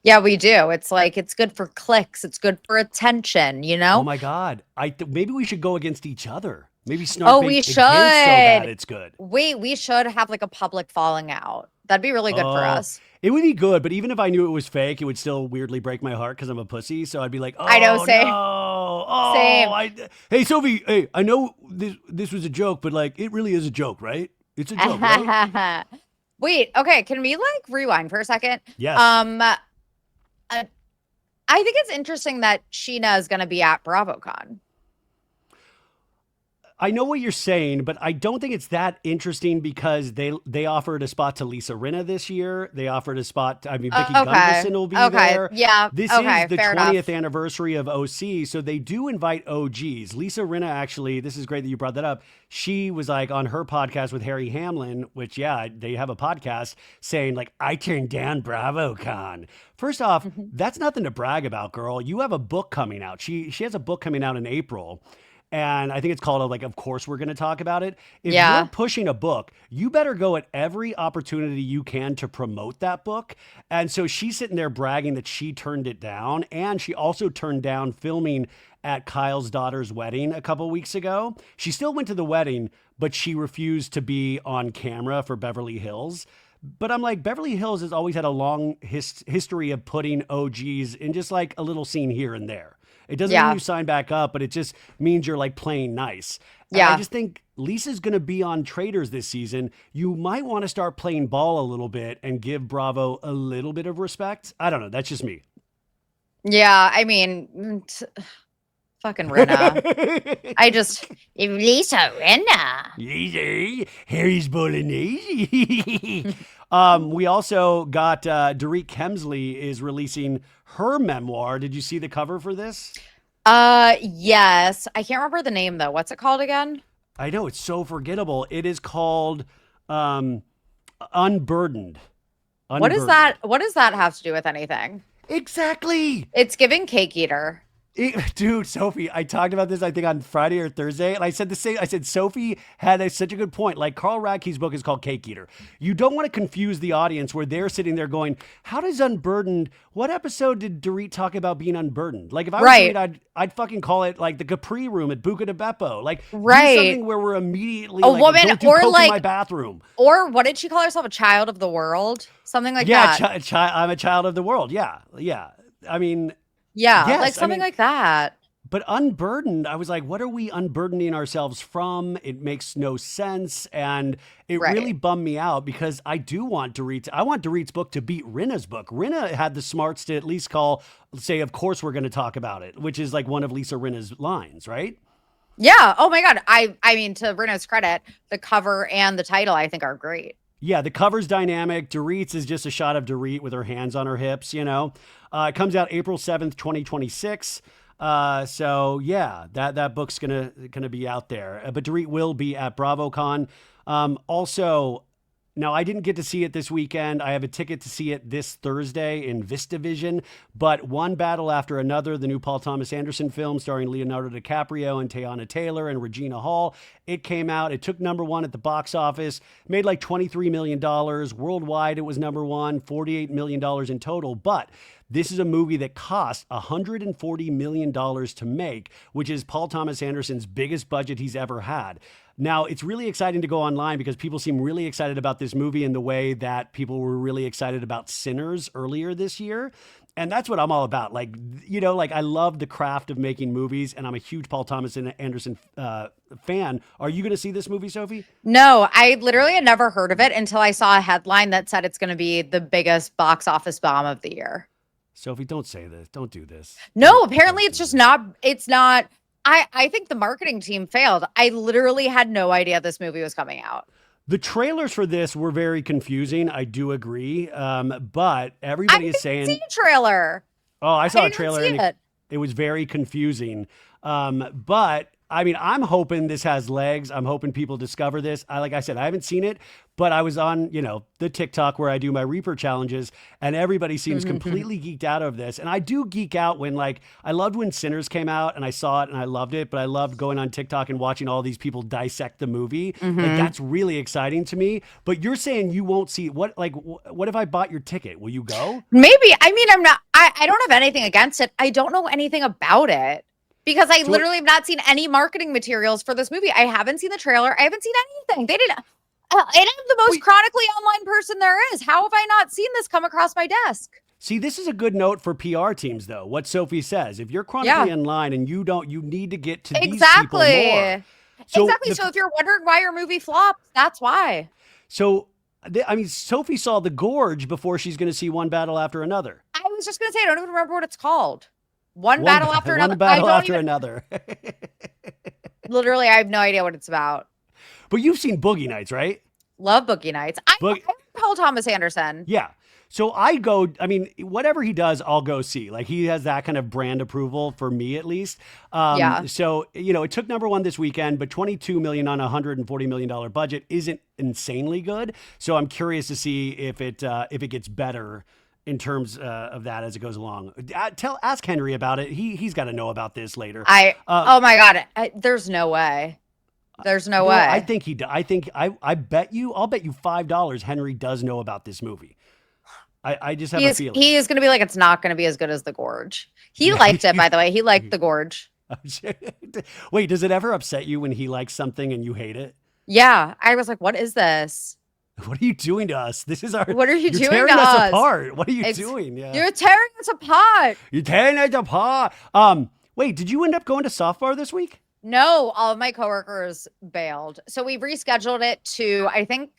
Yeah, we do. It's like, it's good for clicks. It's good for attention, you know? Oh my God. Maybe we should go against each other. Maybe Snarkbait we against should. so bad it's good. We should have like a public falling out. That'd be really good for us. It would be good, but even if I knew it was fake, it would still weirdly break my heart because I'm a pussy. So I'd be like, oh, I know, same. No. Oh, same. Hey, Sophie, hey, I know this was a joke, but like, it really is a joke, right? It's a joke, right? Wait, okay. Can we like rewind for a second? Yes. I think it's interesting that Scheana is going to be at BravoCon. I know what you're saying, but I don't think it's that interesting because they offered a spot to Lisa Rinna this year. They offered a spot. Vicky Gunvalson will be there. Yeah. This is the 20th anniversary of OC, so they do invite OGs. Lisa Rinna, actually, this is great that you brought that up. She was like on her podcast with Harry Hamlin, which, yeah, they have a podcast saying like, I turned down BravoCon. First off, that's nothing to brag about, girl. You have a book coming out. She has a book coming out in April. And I think it's called, like, of course we're going to talk about it. If you're pushing a book, you better go at every opportunity you can to promote that book. And so she's sitting there bragging that she turned it down. And she also turned down filming at Kyle's daughter's wedding a couple weeks ago. She still went to the wedding, but she refused to be on camera for Beverly Hills. But I'm like, Beverly Hills has always had a long history of putting OGs in just like a little scene here and there. It doesn't mean you sign back up, but it just means you're like playing nice. And I just think Lisa's going to be on Traitors this season. You might want to start playing ball a little bit and give Bravo a little bit of respect. I don't know. That's just me. Yeah. I mean, fucking Rinna. If Lisa Rinna. Easy. Harry's Bolognese. We also got Dorit Kemsley is releasing her memoir. Did you see the cover for this? Yes. I can't remember the name though. What's it called again? I know, it's so forgettable. It is called Unburdened. What does that have to do with anything? Exactly. It's giving cake eater. Dude, Sophie, I talked about this, I think, on Friday or Thursday, and I said the same. I said, Sophie had such a good point. Like, Carl Radke's book is called Cake Eater. You don't want to confuse the audience where they're sitting there going, how does unburdened, what episode did Dorit talk about being unburdened? Like, if I was Dorit, I'd fucking call it, like, the Capri Room at Buca de Beppo. Like, do something where we're immediately, a woman, don't do or coke like, in my bathroom. Or what did she call herself? A child of the world? Something like that. Yeah, I'm a child of the world. Yeah. I mean... Yeah, like something like that. But unburdened, I was like, what are we unburdening ourselves from? It makes no sense. And it really Right. bummed me out because I do want Dorit. I want Dorit's book to beat Rinna's book. Rinna had the smarts to at least say, of course we're going to talk about it, which is like one of Lisa Rinna's lines, right? Yeah. Oh my God. I mean, to Rena's credit, the cover and the title I think are great. Yeah, the cover's dynamic. Dorit's is just a shot of Dorit with her hands on her hips, you know. It comes out April 7th, 2026. So yeah, that book's gonna be out there. But Dorit will be at BravoCon. Also, now I didn't get to see it this weekend. I have a ticket to see it this Thursday in VistaVision. But One Battle After Another, the new Paul Thomas Anderson film starring Leonardo DiCaprio and Teyana Taylor and Regina Hall, it came out. It took number one at the box office, made like $23 million. Worldwide, it was number one, $48 million in total. But this is a movie that cost $140 million to make, which is Paul Thomas Anderson's biggest budget he's ever had. Now, it's really exciting to go online because people seem really excited about this movie in the way that people were really excited about Sinners earlier this year. And that's what I'm all about. Like, you know, like I love the craft of making movies, and I'm a huge Paul Thomas Anderson fan. Are you going to see this movie, Sophie? No, I literally had never heard of it until I saw a headline that said it's going to be the biggest box office bomb of the year. Sophie, don't say this. Don't do this. No, apparently it's just not. It's not. I think the marketing team failed. I literally had no idea this movie was coming out. The trailers for this were very confusing. I do agree. But everybody is saying, see a trailer. oh, I saw I a didn't trailer see and it was very confusing. But I mean, I'm hoping this has legs. I'm hoping people discover this. Like I said, I haven't seen it, but I was on, you know, the TikTok where I do my Reaper challenges, and everybody seems completely geeked out of this. And I do geek out when, like, I loved when Sinners came out and I saw it and I loved it, but I loved going on TikTok and watching all these people dissect the movie. Like, that's really exciting to me. But you're saying you won't see what, like, what if I bought your ticket? Will you go? Maybe. I mean, I'm not. I don't have anything against it. I don't know anything about it. Because I literally have not seen any marketing materials for this movie. I haven't seen the trailer. I haven't seen anything. They didn't. And I'm the most chronically online person there is. How have I not seen this come across my desk? See, this is a good note for PR teams, though. What Sophie says: if you're chronically online and you need to get to these people more. So exactly. So if you're wondering why your movie flopped, that's why. So, I mean, Sophie saw The Gorge before she's going to see One Battle After Another. I was just going to say, I don't even remember what it's called. One battle after another. One battle after another. Literally, I have no idea what it's about. But you've seen Boogie Nights, right? Love Boogie Nights. I'm Paul Thomas Anderson. Yeah. So I mean, whatever he does, I'll go see. Like, he has that kind of brand approval for me, at least. Yeah. So, you know, it took number one this weekend, but $22 million on a $140 million budget isn't insanely good. So I'm curious to see if it gets better in terms of that as it goes along. Ask Henry about it. He's got to know about this later. Oh my God. There's no way. There's no way. I think he does. I bet you, I'll bet you $5 Henry does know about this movie. I just have a feeling. He is going to be like, it's not going to be as good as The Gorge. He liked it, by the way. He liked The Gorge. Wait, does it ever upset you when he likes something and you hate it? Yeah. I was like, what is this? What are you doing to us? This is our. What are you doing tearing to us apart? What are you doing? Yeah. You're tearing us apart. You're tearing us apart. Wait, did you end up going to softball this week? No, all of my coworkers bailed. So we rescheduled it to, I think,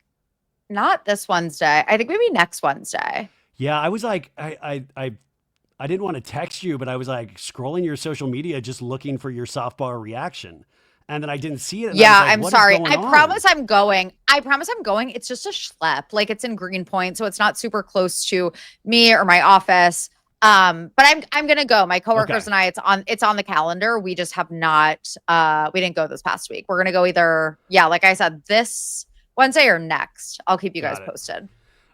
not this Wednesday. I think maybe next Wednesday. Yeah, I was like, I didn't want to text you, but I was like scrolling your social media, just looking for your softball reaction. And then I didn't see it. Yeah, like, I'm sorry. I promise I'm going. It's just a schlep. Like, it's in Greenpoint, so it's not super close to me or my office. But I'm gonna go. My coworkers and I, it's on the calendar. We just have not. We didn't go this past week. We're gonna go either. Yeah, like I said, this Wednesday or next. I'll keep you guys posted.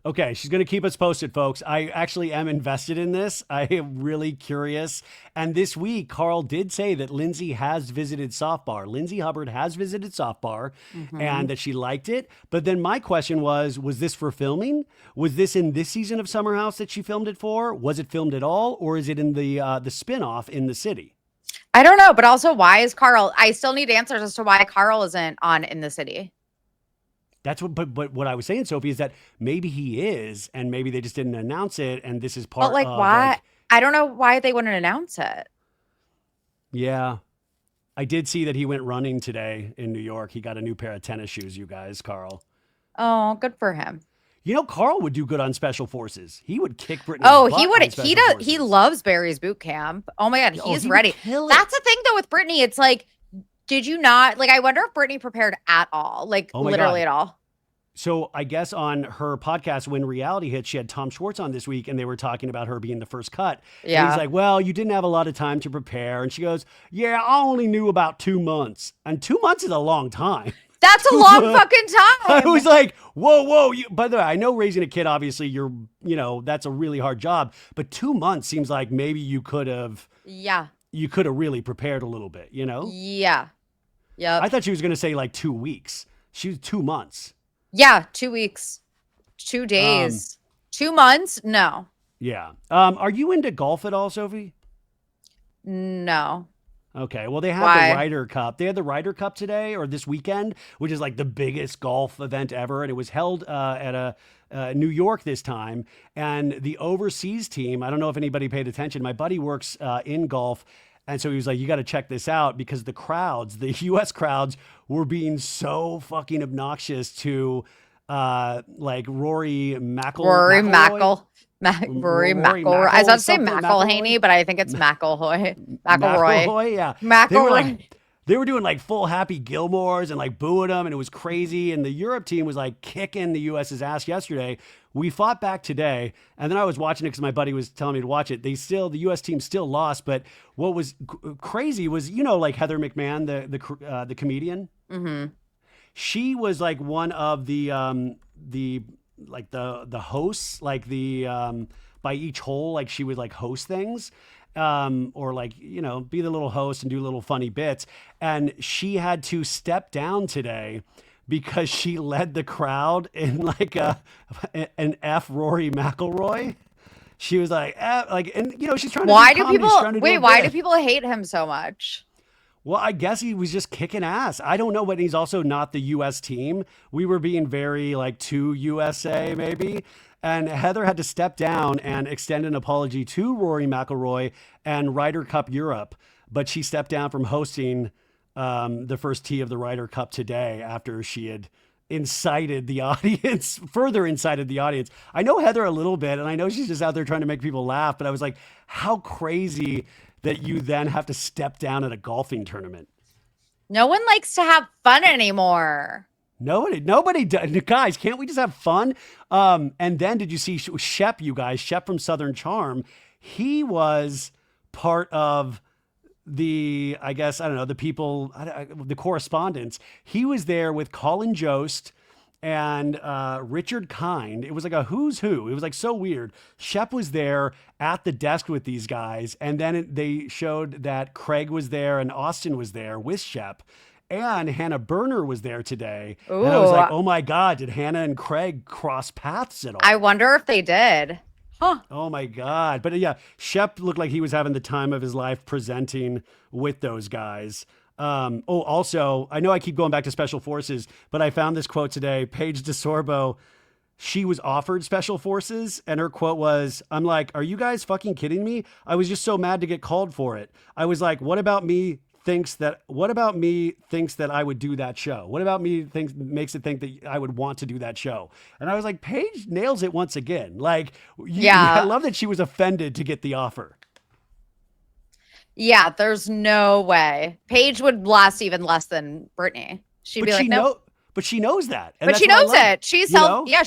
Okay, she's going to keep us posted, folks. I actually am invested in this. I am really curious. And this week, Carl did say that Lindsay has visited Softbar. Lindsay Hubbard has visited Softbar and that she liked it. But then my question was this for filming? Was this in this season of Summer House that she filmed it for? Was it filmed at all? Or is it in the spinoff in the city? I don't know. But also, why is Carl? I still need answers as to why Carl isn't on In the City. That's but what I was saying, Sophie, is that maybe he is, and maybe they just didn't announce it, and this is part of. But why? I don't know why they wouldn't announce it. Yeah. I did see that he went running today in New York. He got a new pair of tennis shoes, you guys, Carl. Oh, good for him. You know, Carl would do good on Special Forces. He would kick Brittany's Oh, butt he would. on He Special does. Forces. He loves Barry's boot camp. Oh my God, Oh, he's he would ready. kill it. That's the thing though with Brittany. It's like, did you not like? I wonder if Brittany prepared at all, like Oh my literally God. at all. So I guess on her podcast, When Reality Hits, she had Tom Schwartz on this week, and they were talking about her being the first cut. And Yeah. he's like, well, you didn't have a lot of time to prepare. And she goes, yeah, I only knew about 2 months. And 2 months is a long time. That's a long fucking I time. was like, whoa. By the way, I know raising a kid, obviously, that's a really hard job. But 2 months seems like maybe you could have Yeah. really prepared a little bit, you know? Yeah. Yep. I thought she was going to say like 2 weeks. She was 2 months. Yeah. 2 weeks, 2 days, 2 months. No. Yeah. Are you into golf at all, Sophie? No. Okay. Well, they had Why? the Ryder Cup. They had the Ryder Cup today or this weekend, which is like the biggest golf event ever. And it was held at New York this time. And the overseas team, I don't know if anybody paid attention. My buddy works in golf. And so he was like, you got to check this out because the crowds, the U.S. crowds were being so fucking obnoxious to like Rory McIlroy. Rory McIlroy. McIlroy. I was about to say something, McElhaney, but I think it's McElroy. McElroy. Yeah. McElroy. They were doing like full Happy Gilmores and like booing them, and it was crazy. And the Europe team was like kicking the U.S.'s ass yesterday. We fought back today, and then I was watching it because my buddy was telling me to watch it. The U.S. team still lost, but what was crazy was, like Heather McMahon, the comedian. Mm-hmm. She was like one of the hosts, like by each hole, like she would like host things. Or like, be the little host and do little funny bits. And she had to step down today because she led the crowd in like an F Rory McIlroy. She was like, and she's trying to Why do do comedy. people She's trying to do wait? a Why bit. do people hate him so much? Well, I guess he was just kicking ass. I don't know, but he's also not the U.S. team. We were being very like too USA maybe. And Heather had to step down and extend an apology to Rory McIlroy and Ryder Cup Europe. But she stepped down from hosting the first tee of the Ryder Cup today after she had incited the audience, further incited the audience. I know Heather a little bit, and I know she's just out there trying to make people laugh. But I was like, how crazy that you then have to step down at a golfing tournament. No one likes to have fun anymore. Nobody does. Guys, can't we just have fun? And then did you see Shep, you guys? Shep from Southern Charm. He was part of the, I guess, I don't know, the people, the correspondents. He was there with Colin Jost and Richard Kind. It was like a who's who. It was like so weird. Shep was there at the desk with these guys. And then they showed that Craig was there and Austin was there with Shep. And Hannah Berner was there today. Ooh. And I was like, oh my God, did Hannah and Craig cross paths at all? I wonder if they did. Huh. Oh my God. But yeah, Shep looked like he was having the time of his life presenting with those guys. Also, I know I keep going back to Special Forces, but I found this quote today. Paige DeSorbo, she was offered Special Forces, and her quote was, I'm like, are you guys fucking kidding me? I was just so mad to get called for it. I was like, what about me thinks that I would do that show? What about me makes it think that I would want to do that show? And I was like, Paige nails it once again. Like, I love that she was offended to get the offer. Yeah, there's no way. Paige would last even less than Brittany. She'd be like, nope. But she knows that. And But that's she what I knows love. it. She's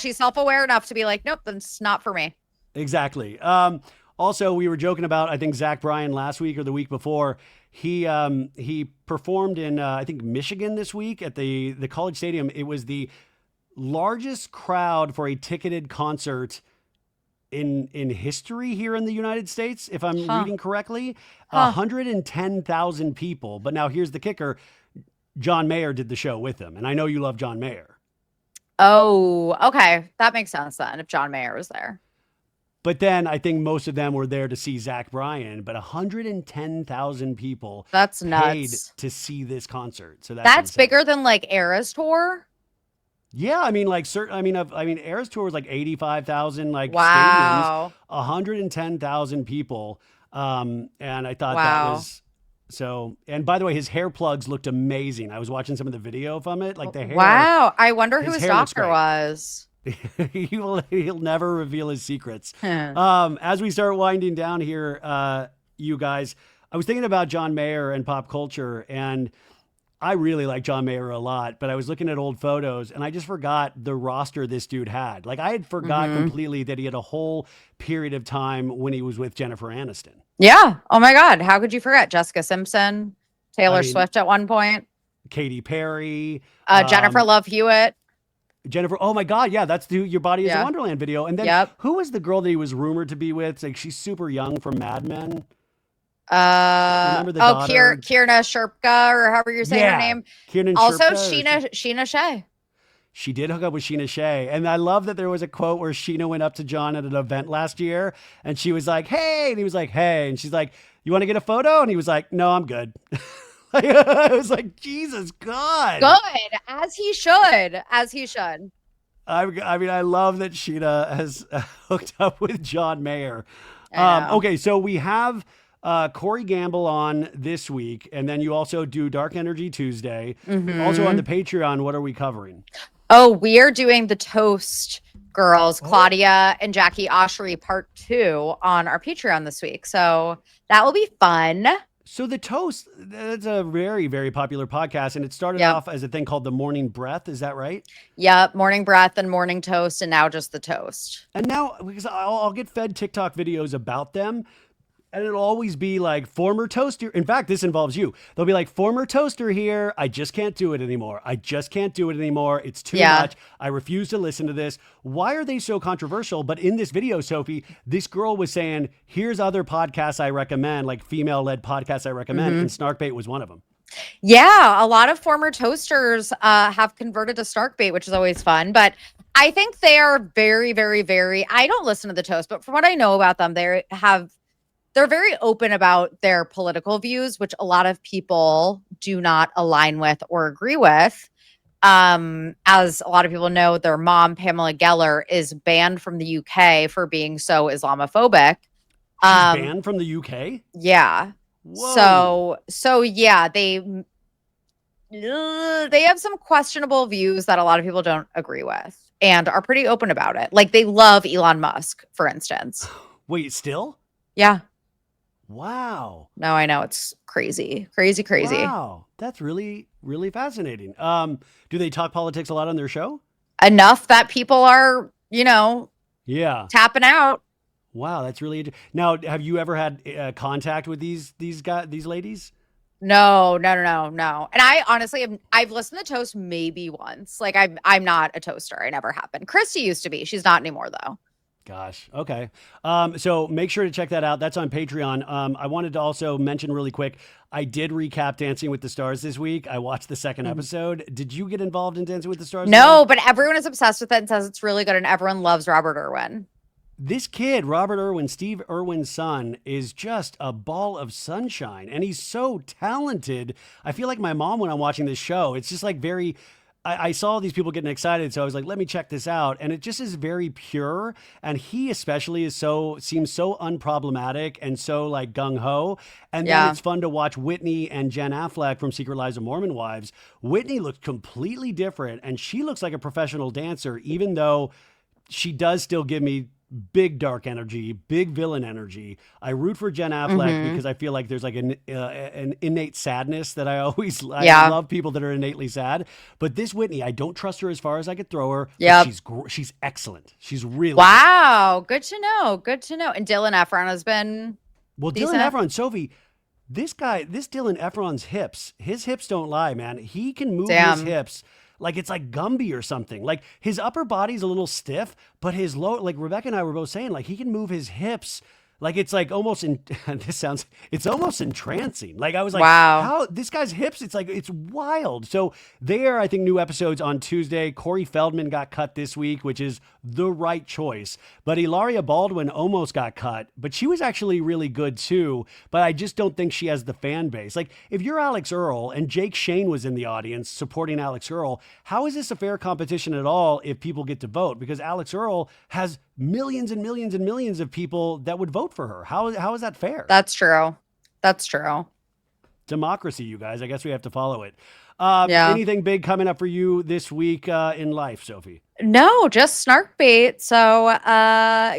she's self-aware enough to be like, nope, that's not for me. Exactly. Also, we were joking about, I think, Zach Bryan last week or the week before. He performed in, I think, Michigan this week at the College Stadium. It was the largest crowd for a ticketed concert in history here in the United States, if I'm reading correctly. 110,000 people. But now here's the kicker. John Mayer did the show with him. And I know you love John Mayer. Oh, okay. That makes sense then if John Mayer was there. But then I think most of them were there to see Zach Bryan, but 110,000 people that's paid nuts to see this concert. So that's bigger than like Eras Tour. Yeah, I mean, like Eras Tour was like 85,000, like wow. stadiums, 110,000 people. And I thought wow. that was So, and by the way, his hair plugs looked amazing. I was watching some of the video from it, like the hair. Wow. I wonder who his his hair looks doctor great. was. He'll never reveal his secrets. Huh. As we start winding down here, you guys, I was thinking about John Mayer and pop culture, and I really like John Mayer a lot, but I was looking at old photos and I just forgot the roster this dude had. Like I had forgot completely that he had a whole period of time when he was with Jennifer Aniston. Yeah. Oh my God. How could you forget Jessica Simpson, Taylor Swift at one point, Katy Perry, Jennifer Love Hewitt. Jennifer. Oh my God. Yeah. That's the Your Body is a Yeah. Wonderland video. And then who was the girl that he was rumored to be with? Like she's super young from Mad Men. Remember the daughter? Kierna Shirpka, or however you're saying her name. Kiernan Also, Shirpka, Scheana Shay. She did hook up with Scheana Shay. And I love that there was a quote where Scheana went up to John at an event last year and she was like, hey. And he was like, hey. And she's like, you want to get a photo? And he was like, no, I'm good. I was like, Jesus God. Good. As he should. As he should. I mean, I love that Scheana has hooked up with John Mayer. Okay, so we have Corey Gamble on this week, and then you also do Dark Energy Tuesday. Also on the Patreon, what are we covering? Oh, we are doing the Toast girls, Claudia and Jackie Oshry part 2 on our Patreon this week. So that will be fun. So the Toast, that's a very, very popular podcast, and it started off as a thing called the Morning Breath. Is that right? Yep. Morning Breath and Morning Toast, and now just the Toast. And now, because I'll get fed TikTok videos about them, and it'll always be like former toaster. In fact, this involves you. They'll be like, former toaster here. I just can't do it anymore. I just can't do it anymore. It's too much. I refuse to listen to this. Why are they so controversial? But in this video, Sophie, this girl was saying, here's other podcasts I recommend, like female-led podcasts I recommend. And Snarkbait was one of them. Yeah, a lot of former toasters have converted to Snarkbait, which is always fun. But I think they are very, very, very, I don't listen to the Toast, but from what I know about them, they're very open about their political views, which a lot of people do not align with or agree with. As a lot of people know, their mom, Pamela Geller, is banned from the UK for being so Islamophobic. She's banned from the UK? Yeah. Whoa. So yeah, they have some questionable views that a lot of people don't agree with and are pretty open about it. Like they love Elon Musk, for instance. Wait, still? Yeah. Wow. No, I know. It's crazy. Wow. That's really, really fascinating. Do they talk politics a lot on their show? Enough that people are, tapping out. Wow. That's really, now, have you ever had contact with these ladies? No. And I honestly I've listened to Toast maybe once. Like I'm not a toaster. I never have been. Christy used to be. She's not anymore though. Gosh. Okay. So make sure to check that out. That's on Patreon. I wanted to also mention really quick, I did recap Dancing with the Stars this week. I watched the second episode. Did you get involved in Dancing with the Stars? No, but everyone is obsessed with it and says it's really good and everyone loves Robert Irwin. This kid, Robert Irwin, Steve Irwin's son, is just a ball of sunshine. And he's so talented. I feel like my mom when I'm watching this show. It's just like very... I saw these people getting excited, so I was like, let me check this out. And it just is very pure. And he especially seems so unproblematic and so like gung-ho. And then it's fun to watch Whitney and Jen Affleck from Secret Lives of Mormon Wives. Whitney looks completely different, and she looks like a professional dancer, even though she does still give me big dark energy, big villain energy. I root for Jen Affleck because I feel like there's like an innate sadness that I always I love people that are innately sad. But this Whitney, I don't trust her as far as I could throw her. Yeah, she's excellent. She's really good to know. And Dylan Efron has been decent. Dylan Efron, Sophie. This Dylan Efron's hips, his hips don't lie, man. He can move his hips like it's like Gumby or something. Like his upper body's a little stiff, but his lower, like Rebecca and I were both saying, like he can move his hips. Like it's like almost it's almost entrancing. Like I was like, wow, how this guy's hips, it's wild. So there, I think new episodes on Tuesday. Corey Feldman got cut this week, which is the right choice. But Hilaria Baldwin almost got cut, but she was actually really good too. But I just don't think she has the fan base. Like if you're Alex Earl and Jake Shane was in the audience supporting Alex Earl, how is this a fair competition at all if people get to vote? Because Alex Earl has millions and millions and millions of people that would vote for her. How is that fair? That's true. democracy, you guys. I guess we have to follow it. Yeah. Anything big coming up for you this week in life, Sophie? No, just snark bait. So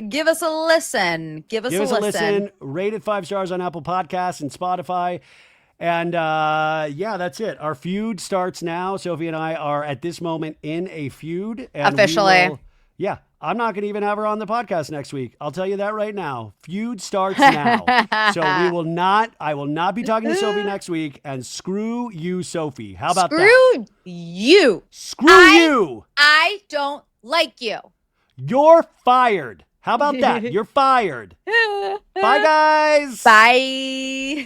give us a listen. Give us a listen. Rate it 5 stars on Apple Podcasts and Spotify. And yeah, that's it. Our feud starts now. Sophie and I are at this moment in a feud. And Officially. Yeah. I'm not going to even have her on the podcast next week. I'll tell you that right now. Feud starts now. So I will not be talking to Sophie next week. And screw you, Sophie. How about that? Screw you. You. I don't like you. You're fired. How about that? You're fired. Bye, guys. Bye.